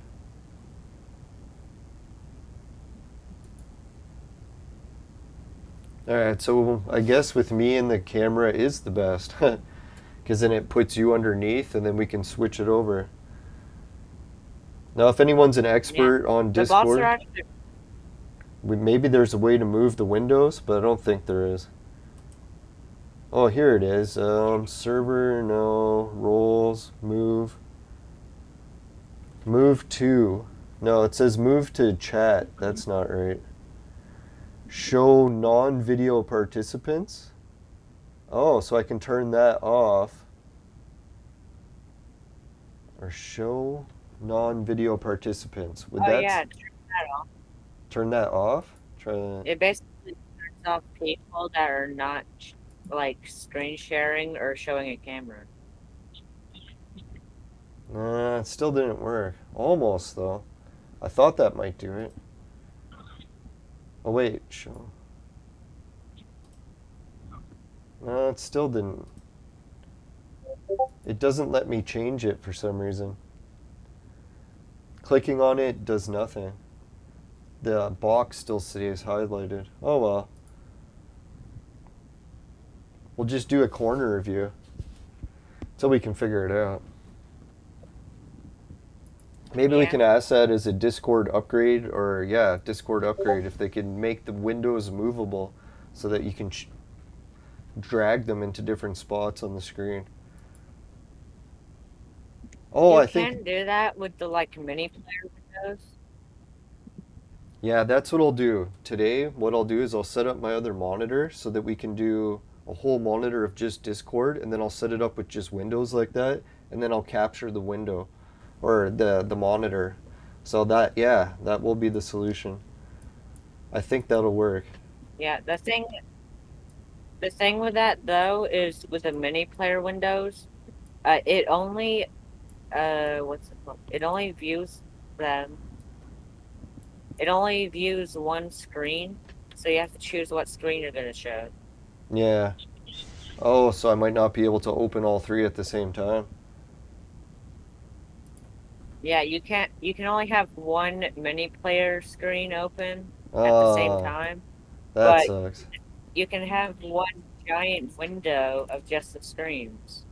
Alright, so I guess with me and the camera is the best. Because then it puts you underneath and then we can switch it over. Now, if anyone's an expert on The bots are Discord, actually maybe there's a way to move the windows, but I don't think there is. Oh, here it is. Server, no. Roles, move. Move to. No, it says move to chat. That's not right. Show non-video participants. Oh, so I can turn that off. Or show non-video participants. Would that yeah, turn that off. turn that off? Try that. It basically turns off people that are not like screen sharing or showing a camera. Nah, it still didn't work. Almost though. I thought that might do it. Oh wait, show. No, it still didn't. It doesn't let me change it for some reason. Clicking on it does nothing. The box still stays highlighted. Oh well. We'll just do a corner review until we can figure it out. Maybe we can ask that as a Discord upgrade, or yeah, Discord upgrade, if they can make the windows movable so that you can drag them into different spots on the screen. Oh, I think You can do that with the like mini player windows. yeah, that's what I'll do. Today, what I'll do is I'll set up my other monitor so that we can do a whole monitor of just Discord, and then I'll set it up with just windows like that, and then I'll capture the window or the monitor. So that, yeah, that will be the solution. I think that'll work. Yeah, the thing with that though is with the mini player windows, it only what's it called? It only views them. It only views one screen, so you have to choose what screen you're gonna show. Yeah. Oh, so I might not be able to open all three at the same time. Yeah, you can't. You can only have one mini player screen open at the same time. That But- sucks. You can have one giant window of just the screens.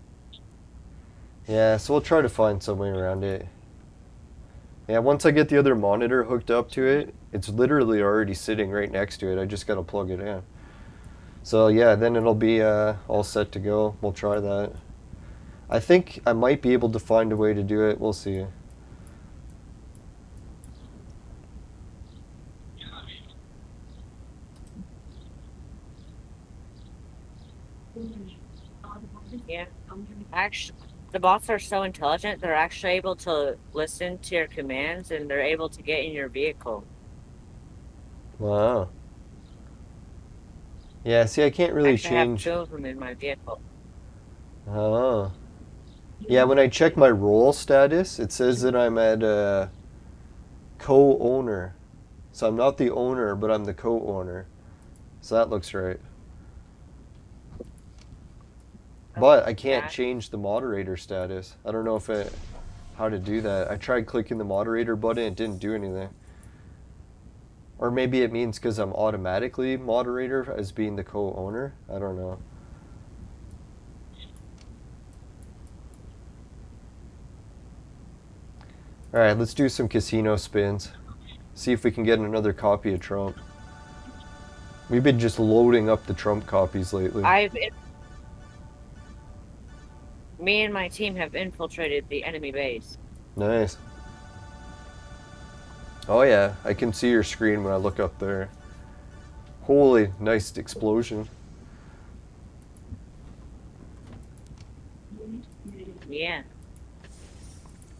Yeah, so we'll try to find some way around it. Yeah, once I get the other monitor hooked up to it, it's literally already sitting right next to it. I just gotta plug it in. So yeah, then it'll be all set to go. We'll try that. I think I might be able to find a way to do it. We'll see. Yeah. Actually, the bots are so intelligent, they're actually able to listen to your commands and they're able to get in your vehicle. Wow. Yeah, see, I can't really Actually, I have change. two of them in my vehicle. Oh. Yeah, when I check my role status, it says that I'm at co-owner. So I'm not the owner, but I'm the co-owner. So that looks right. But I can't Yeah. change the moderator status. I don't know if it how to do that. I tried clicking the moderator button, it didn't do anything. Or maybe it means because I'm automatically moderator as being the co-owner. I don't know. Alright, let's do some casino spins. See if we can get another copy of Trump. We've been just loading up the Trump copies lately. Me and my team have infiltrated the enemy base. Nice. Oh yeah, I can see your screen when I look up there. Holy, nice explosion. Yeah.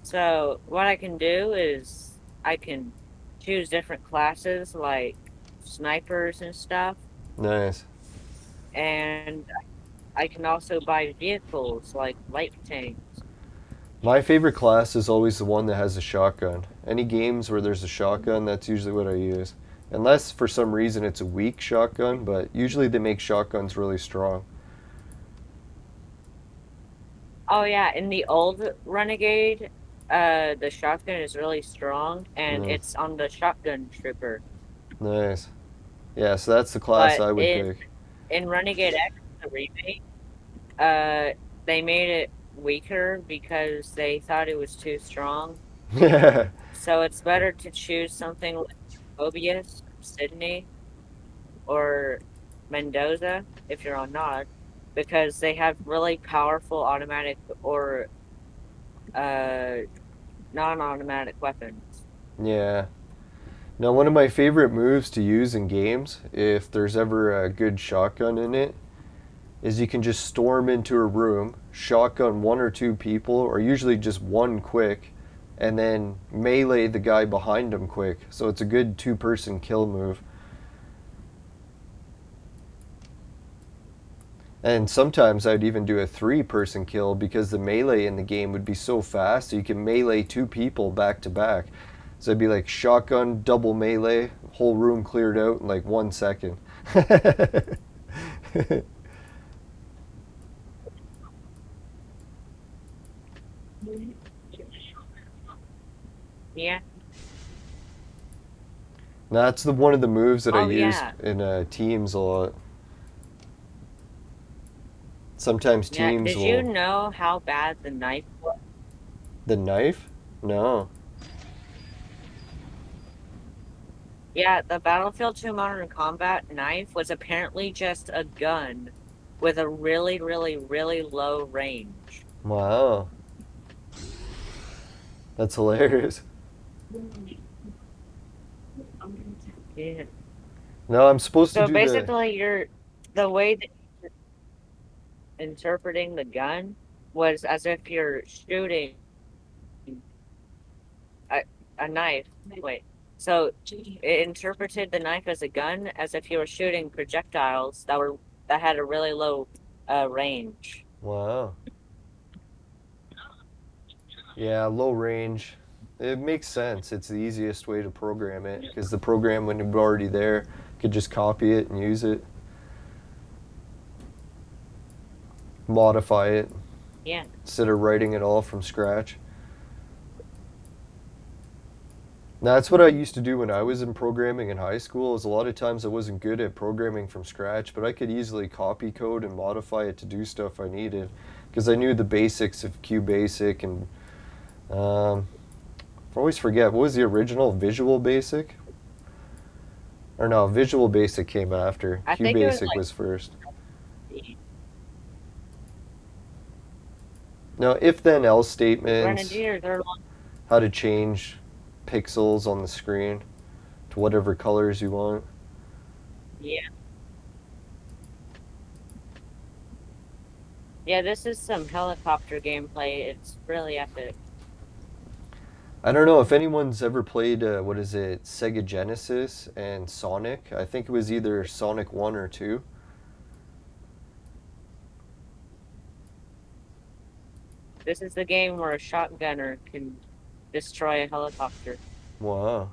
So what I can do is I can choose different classes like snipers and stuff, Nice. and I can also buy vehicles like light tanks. My favorite class is always the one that has a shotgun. Any games where there's a shotgun, that's usually what I use. Unless for some reason it's a weak shotgun, but usually they make shotguns really strong. Oh yeah, in the old Renegade, the shotgun is really strong, and Nice. it's on the shotgun trooper. Nice. Yeah, so that's the class But I would pick. in Renegade X, the remake, they made it weaker because they thought it was too strong. Yeah. So it's better to choose something like Mobius, Sydney, or Mendoza if you're on Nod, because they have really powerful automatic or non-automatic weapons. Yeah. Now, one of my favorite moves to use in games, if there's ever a good shotgun in it, is you can just storm into a room, shotgun one or two people, or usually just one quick, and then melee the guy behind him quick. So it's a good two-person kill move. And sometimes I'd even do a three-person kill because the melee in the game would be so fast, so you can melee two people back to back. So it'd be like shotgun, double melee, whole room cleared out in like 1 second. Yeah. That's one of the moves that I Oh use yeah. in teams a lot. Sometimes Yeah. teams Did you will. know how bad the knife was? The knife? No. Yeah, the Battlefield 2 Modern Combat knife was apparently just a gun with a really, really, really low range. Wow. That's hilarious. Yeah. No, I'm supposed to So do the. basically, the way that you're interpreting the gun was as if you're shooting a, a knife. Wait. So it interpreted the knife as a gun as if you were shooting projectiles that had a really low range. Wow. Yeah, low range. It makes sense. It's the easiest way to program it because the program, when you're already there, could just copy it and use it, modify it Yeah. instead of writing it all from scratch. That's what I used to do when I was in programming in high school. Is a lot of times I wasn't good at programming from scratch, but I could easily copy code and modify it to do stuff I needed because I knew the basics of QBasic and always forget, what was the original? Visual Basic? Or no, Visual Basic came after. I Q think it was Basic like was first. Now, if then else statements, Grenadiers are long. how to change pixels on the screen to whatever colors you want. Yeah. Yeah, this is some helicopter gameplay. It's really epic. I don't know if anyone's ever played, what is it, Sega Genesis and Sonic. I think it was either Sonic 1 or 2. This is the game where a shotgunner can destroy a helicopter. Wow.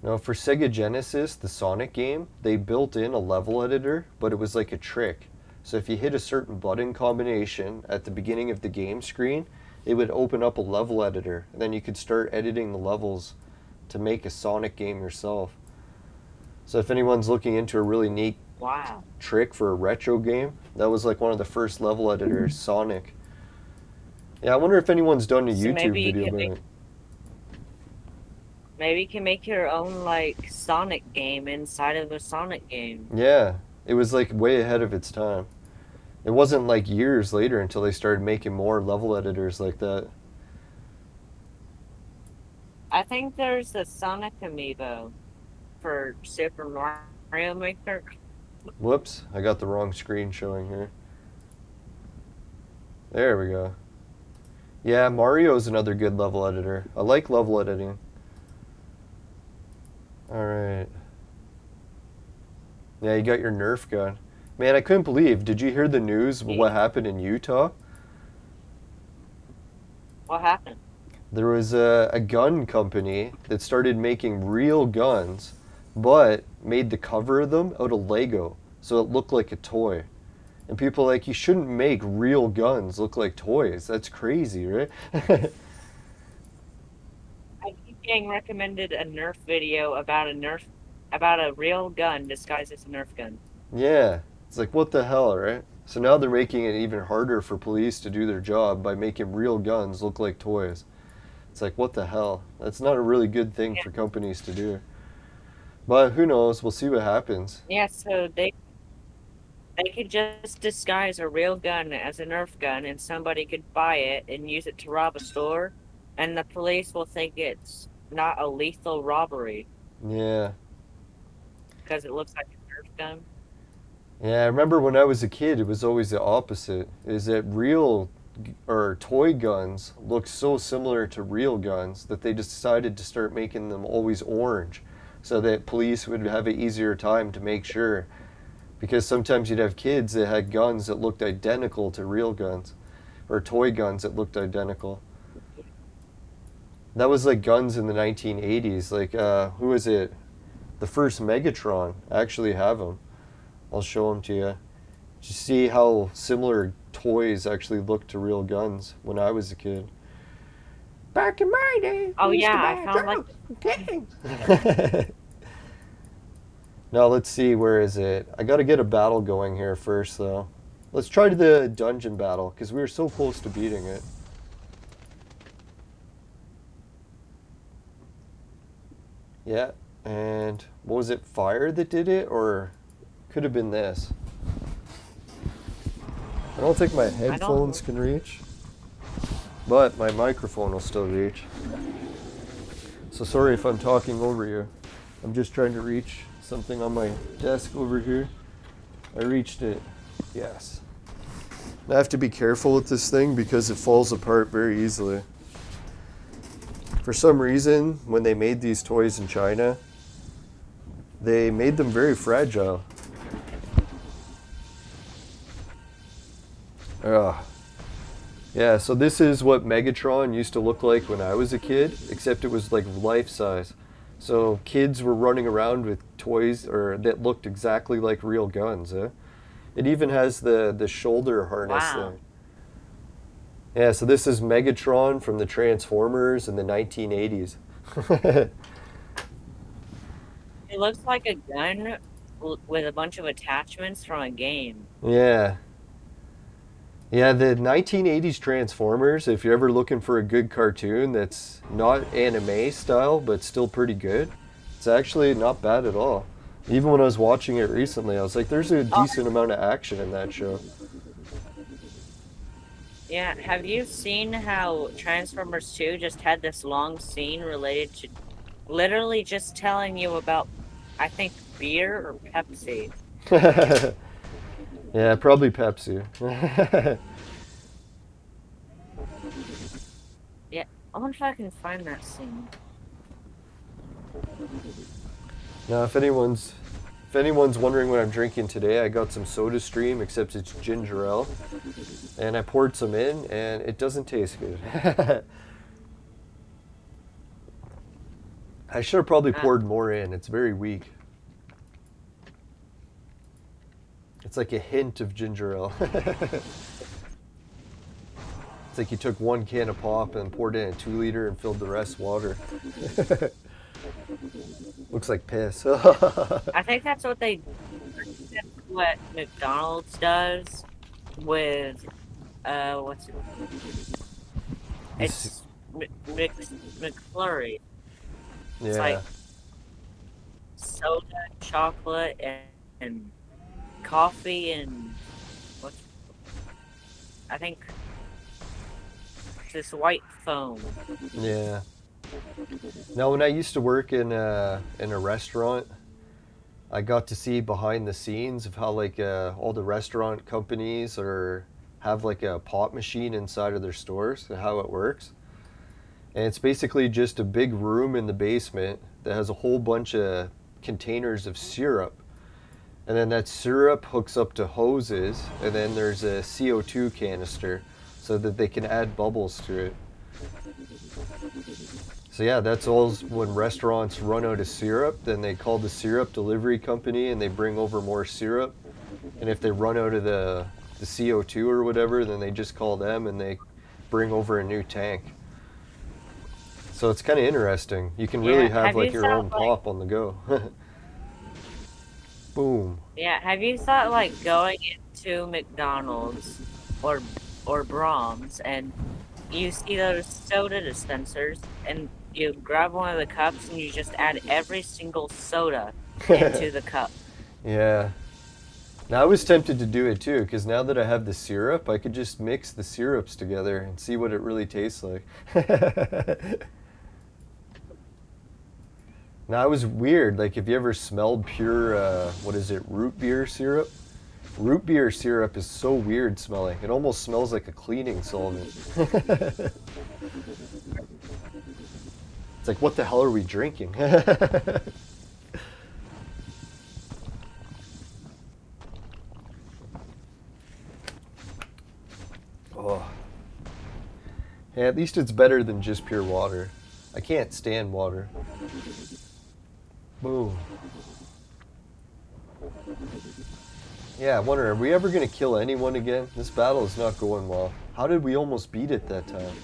Now, for Sega Genesis, the Sonic game, they built in a level editor, but it was like a trick. So if you hit a certain button combination at the beginning of the game screen, it would open up a level editor, and then you could start editing the levels to make a Sonic game yourself. So if anyone's looking into a really neat Wow. trick for a retro game, that was like one of the first level editors, Sonic. Yeah, I wonder if anyone's done a So YouTube maybe you video can about it. Maybe you can make your own like Sonic game inside of a Sonic game. Yeah, it was like way ahead of its time. It wasn't like years later until they started making more level editors like that. I think there's a Sonic amiibo for Super Mario Maker. Whoops, I got the wrong screen showing here. There we go. Yeah, Mario's another good level editor. I like level editing. Alright. Yeah, you got your Nerf gun. Man, I couldn't believe. Did you hear the news what happened in Utah? What happened? There was a gun company that started making real guns, but made the cover of them out of Lego, so it looked like a toy. And people are like, you shouldn't make real guns look like toys. That's crazy, right? I keep getting recommended a Nerf video about a real gun disguised as a Nerf gun. Yeah, it's like, what the hell, right? So now they're making it even harder for police to do their job by making real guns look like toys. It's like, what the hell? That's not a really good thing for companies to do. But who knows? We'll see what happens. Yeah, so they could just disguise a real gun as a Nerf gun, and somebody could buy it and use it to rob a store, and the police will think it's not a lethal robbery Yeah. because it looks like a Nerf gun. Yeah, I remember when I was a kid, it was always the opposite. Is that real or toy guns looked so similar to real guns that they decided to start making them always orange so that police would have an easier time to make sure. Because sometimes you'd have kids that had guns that looked identical to real guns or toy guns that looked identical. That was like guns in the 1980s. Like, who was it? The first Megatron. I actually have them. I'll show them to you. To see how similar toys actually looked to real guns when I was a kid. Back in my day. Oh yeah, I found like Now let's see, where is it? I gotta get a battle going here first though. Let's try the dungeon battle, because we were so close to beating it. Yeah, and what was it, fire that did it, or could have been this? I don't think my headphones can reach, but my microphone will still reach. So sorry if I'm talking over you. I'm just trying to reach something on my desk over here. I reached it. Yes. I have to be careful with this thing because it falls apart very easily. For some reason, when they made these toys in China, they made them very fragile. Yeah, so this is what Megatron used to look like when I was a kid, except it was like life-size. So kids were running around with toys that looked exactly like real guns. It even has the shoulder harness thing. Yeah, so this is Megatron from the Transformers in the 1980s. it looks like a gun with a bunch of attachments from a game. Yeah. Yeah, the 1980s Transformers, if you're ever looking for a good cartoon that's not anime style, but still pretty good, it's actually not bad at all. Even when I was watching it recently, I was like, there's a decent amount of action in that show. Yeah, have you seen how Transformers 2 just had this long scene related to literally just telling you about, I think, beer or Pepsi? Yeah, probably Pepsi. Yeah, I wonder if I can find that scene. Now, if anyone's wondering what I'm drinking today, I got some SodaStream, except it's ginger ale, and I poured some in, and it doesn't taste good. I should have probably poured more in. It's very weak. It's like a hint of ginger ale. It's like you took 1 can of pop and poured in a 2-liter and filled the rest water. Looks like piss. I think that's what McDonald's does with what's it? It's McFlurry. It's Yeah. like soda, chocolate, and coffee, and what's I think this white foam. Yeah. Now, when I used to work in a restaurant, I got to see behind the scenes of how like all the restaurant companies have like a pop machine inside of their stores and how it works. And it's basically just a big room in the basement that has a whole bunch of containers of syrup. And then that syrup hooks up to hoses, and then there's a CO2 canister so that they can add bubbles to it. So yeah, that's all when restaurants run out of syrup, then they call the syrup delivery company and they bring over more syrup. And if they run out of the CO2 or whatever, then they just call them and they bring over a new tank. So it's kind of interesting. You can really have like your own pop on the go. Boom. Yeah, have you thought like going into McDonald's or Brahms and you see those soda dispensers and you grab one of the cups and you just add every single soda into the cup? Yeah. Now I was tempted to do it too, because now that I have the syrup, I could just mix the syrups together and see what it really tastes like. Now it was weird, like if you ever smelled pure, what is it, root beer syrup? Root beer syrup is so weird smelling. It almost smells like a cleaning solvent. It's like, what the hell are we drinking? Oh. Yeah, at least it's better than just pure water. I can't stand water. Boom. Yeah, I wonder, are we ever going to kill anyone again? This battle is not going well. How did we almost beat it that time?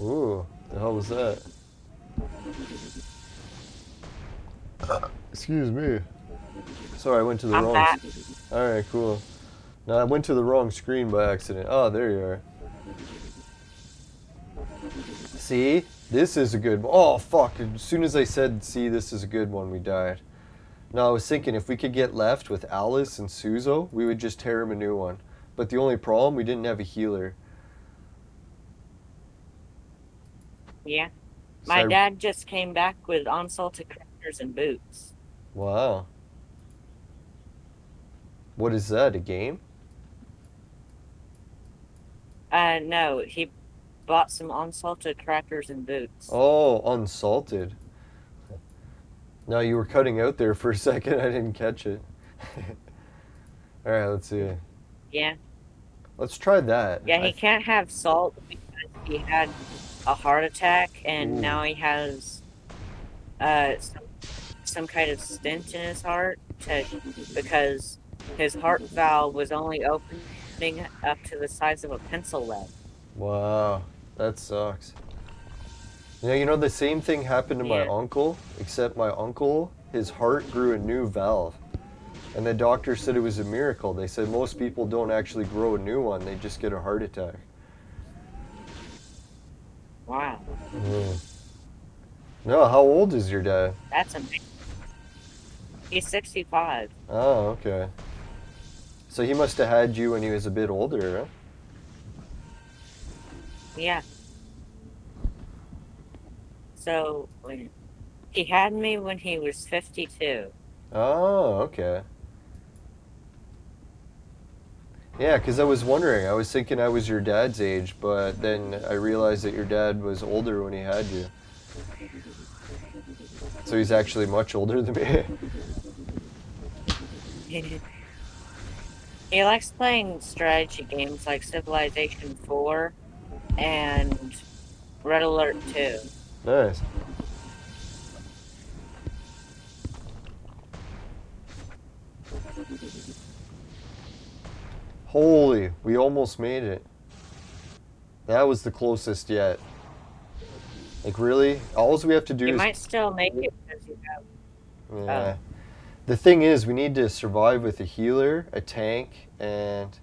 Ooh, the hell was that? Excuse me. Sorry, I went to the wrong... Alright, cool. No, I went to the wrong screen by accident. Oh, there you are. See? This is a good one. Oh, fuck. As soon as I said, see, this is a good one, we died. No, I was thinking if we could get left with Alice and Suzo, we would just tear him a new one. But the only problem, we didn't have a healer. Yeah. My dad just came back with unsalted crackers and boots. Wow. What is that, a game? No, he bought some unsalted crackers and boots. Oh, unsalted. No, you were cutting out there for a second. I didn't catch it. Alright, let's see. Yeah. Let's try that. Yeah, he can't have salt because he had a heart attack and now he has some kind of stent in his heart because his heart valve was only opening up to the size of a pencil lead. Wow, that sucks. You know, the same thing happened to my Yeah. uncle, except my uncle, his heart grew a new valve. And the doctor said it was a miracle. They said most people don't actually grow a new one, they just get a heart attack. Wow. No, how old is your dad? That's amazing. He's 65. Oh, okay. So he must have had you when he was a bit older, huh? Yeah. So he had me when he was 52. Oh, okay. Yeah, because I was wondering. I was thinking I was your dad's age, but then I realized that your dad was older when he had you. So he's actually much older than me. He likes playing strategy games like Civilization 4 and Red Alert 2. Nice. Holy, we almost made it. That was the closest yet. Like, really? All we have to do You is... might still make it because you have... Yeah. The thing is, we need to survive with a healer, a tank, and...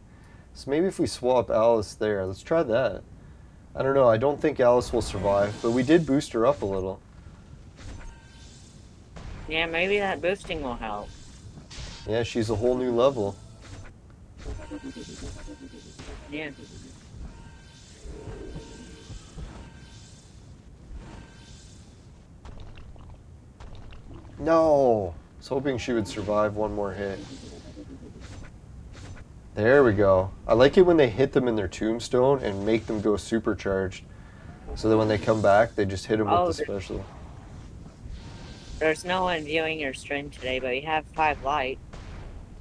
So maybe if we swap Alice there, let's try that. I don't know, I don't think Alice will survive, but we did boost her up a little. Yeah, maybe that boosting will help. Yeah, she's a whole new level. Yeah. No! I was hoping she would survive one more hit. There we go. I like it when they hit them in their tombstone and make them go supercharged. So that when they come back, they just hit them with the special. There's no one viewing your stream today, but you have 5 likes.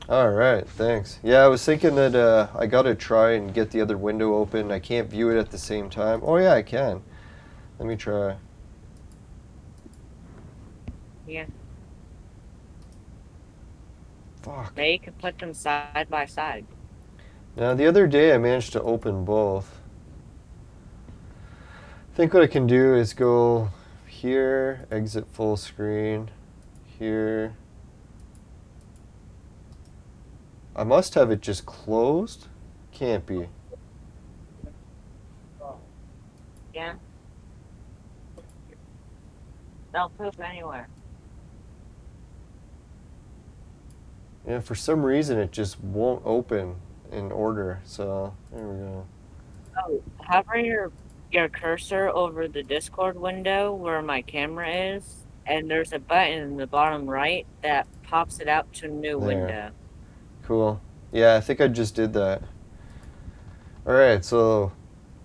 Alright, thanks. Yeah, I was thinking that I gotta try and get the other window open. I can't view it at the same time. Oh yeah, I can. Let me try. Yeah. Fuck. Now you can put them side by side. Now, the other day I managed to open both. I think what I can do is go here, exit full screen, here. I must have it just closed. Can't be. Yeah. They'll poop anywhere. Yeah, for some reason it just won't open in order. So there we go. Oh, hover your cursor over the Discord window where my camera is, and there's a button in the bottom right that pops it out to a new window. Cool. Yeah, I think I just did that. Alright, so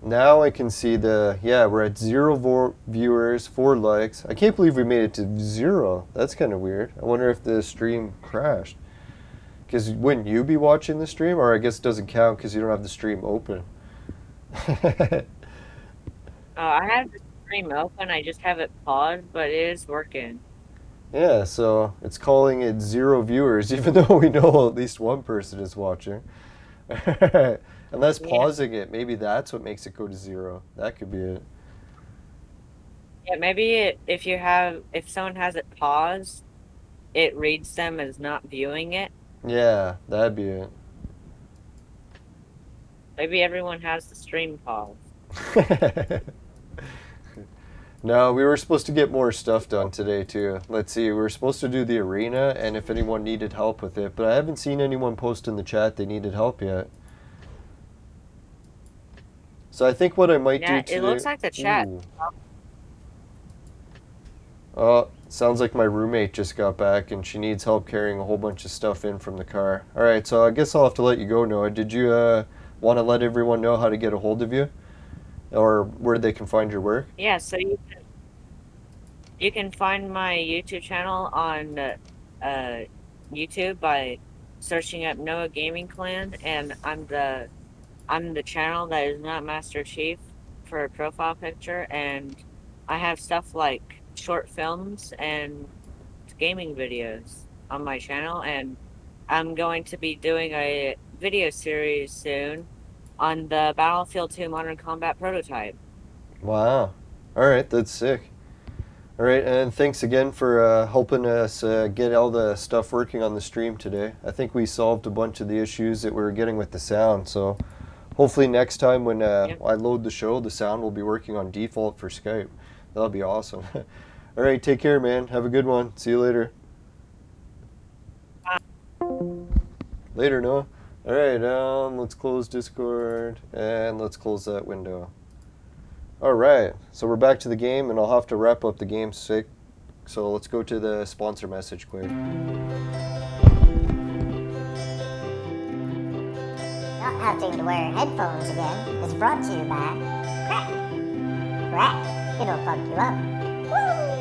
now I can see we're at 0 viewers, 4 likes. I can't believe we made it to 0. That's kind of weird. I wonder if the stream crashed. Because wouldn't you be watching the stream? Or I guess it doesn't count because you don't have the stream open. I have the stream open, I just have it paused, but it is working. Yeah, so it's calling it 0 viewers, even though we know at least one person is watching. Unless pausing it, maybe that's what makes it go to 0. That could be it. Yeah, maybe if someone has it paused, it reads them as not viewing it. Yeah, that'd be it. Maybe everyone has the stream paused. No, we were supposed to get more stuff done today too. Let's see, we were supposed to do the arena and if anyone needed help with it, but I haven't seen anyone post in the chat they needed help yet. So I think what I might do today... it looks like the chat. Ooh. Oh, sounds like my roommate just got back and she needs help carrying a whole bunch of stuff in from the car. Alright, so I guess I'll have to let you go, Noah. Did you want to let everyone know how to get a hold of you? Or where they can find your work? Yeah, so you can find my YouTube channel on YouTube by searching up Noah Gaming Clan, and I'm the channel that is not Master Chief for a profile picture, and I have stuff like short films and gaming videos on my channel, and I'm going to be doing a video series soon on the Battlefield 2 Modern Combat prototype. Wow. All right, that's sick. All right, and thanks again for helping us get all the stuff working on the stream today. I think we solved a bunch of the issues that we were getting with the sound, so hopefully next time when I load the show, the sound will be working on default for Skype. That'll be awesome. All right, take care, man. Have a good one. See you later. Later, Noah. All right, let's close Discord, and let's close that window. All right, so we're back to the game, and I'll have to wrap up the game sick. So let's go to the sponsor message quick. Not having to wear headphones again is brought to you by Crunk. Crack, it'll fuck you up. Woo!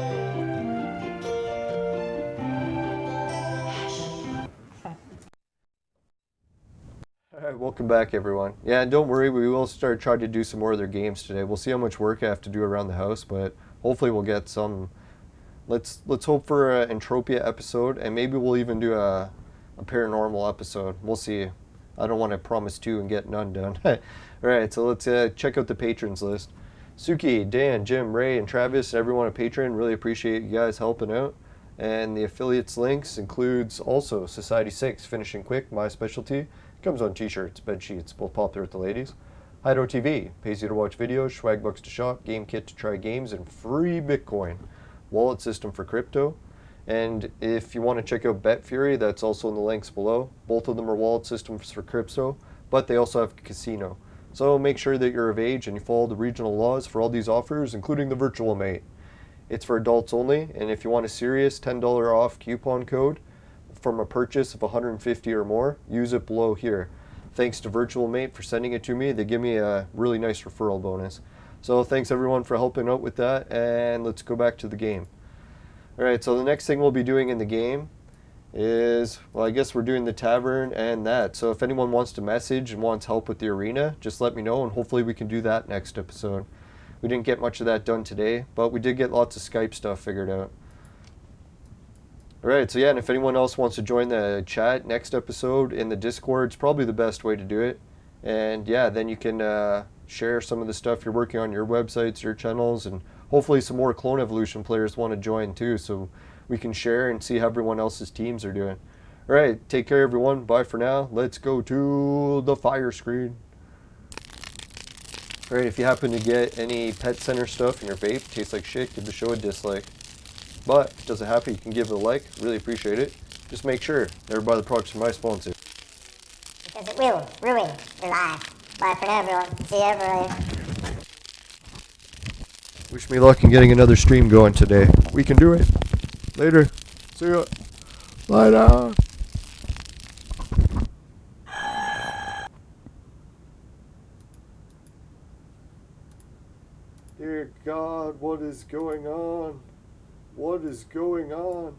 All right, welcome back, everyone. Yeah, and don't worry, we will try to do some more of their games today. We'll see how much work I have to do around the house, but hopefully we'll get some. Let's hope for an Entropia episode, and maybe we'll even do a paranormal episode. We'll see. I don't want to promise two and get none done. All right, so let's check out the patrons list. Suki, Dan, Jim, Ray, and Travis, and everyone on Patreon. Really appreciate you guys helping out. And the affiliates links includes also Society 6, Finishing Quick, my specialty. Comes on t-shirts, bed sheets, both popular with the ladies. Hideout TV, pays you to watch videos, swag bucks to shop, GameKit to try games, and free Bitcoin. Wallet system for crypto. And if you want to check out BetFury, that's also in the links below. Both of them are wallet systems for crypto, but they also have casino. So make sure that you're of age and you follow the regional laws for all these offers, including the virtual mate. It's for adults only, and if you want a serious $10 off coupon code from a purchase of $150 or more, use it below here. Thanks to Virtual Mate for sending it to me. They give me a really nice referral bonus. So thanks everyone for helping out with that, and let's go back to the game. Alright, so the next thing we'll be doing in the game is, well, I guess we're doing the tavern and that. So if anyone wants to message and wants help with the arena, just let me know, and hopefully we can do that next episode. We didn't get much of that done today, but we did get lots of Skype stuff figured out. Alright, so yeah, and if anyone else wants to join the chat next episode in the Discord, it's probably the best way to do it. And yeah, then you can share some of the stuff you're working on your websites, your channels, and hopefully some more Clone Evolution players want to join too, so we can share and see how everyone else's teams are doing. Alright, take care everyone, bye for now, let's go to the fire screen. Alright, if you happen to get any pet center stuff in your vape, tastes like shit, give the show a dislike. But if it doesn't happen, you can give it a like. Really appreciate it. Just make sure never buy the products from my sponsor. Because it will ruin your life. Bye for now, everyone. See you later. Wish me luck in getting another stream going today. We can do it. Later. See ya. Bye now. Dear God, what is going on? What is going on?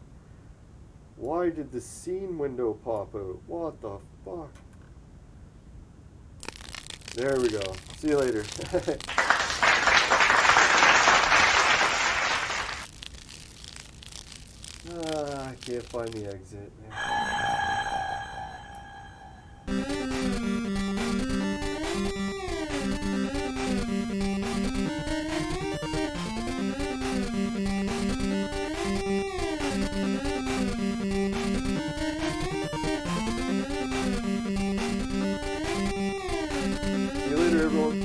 Why did the scene window pop out? What the fuck? There we go. See you later. I can't find the exit. See you later, everyone.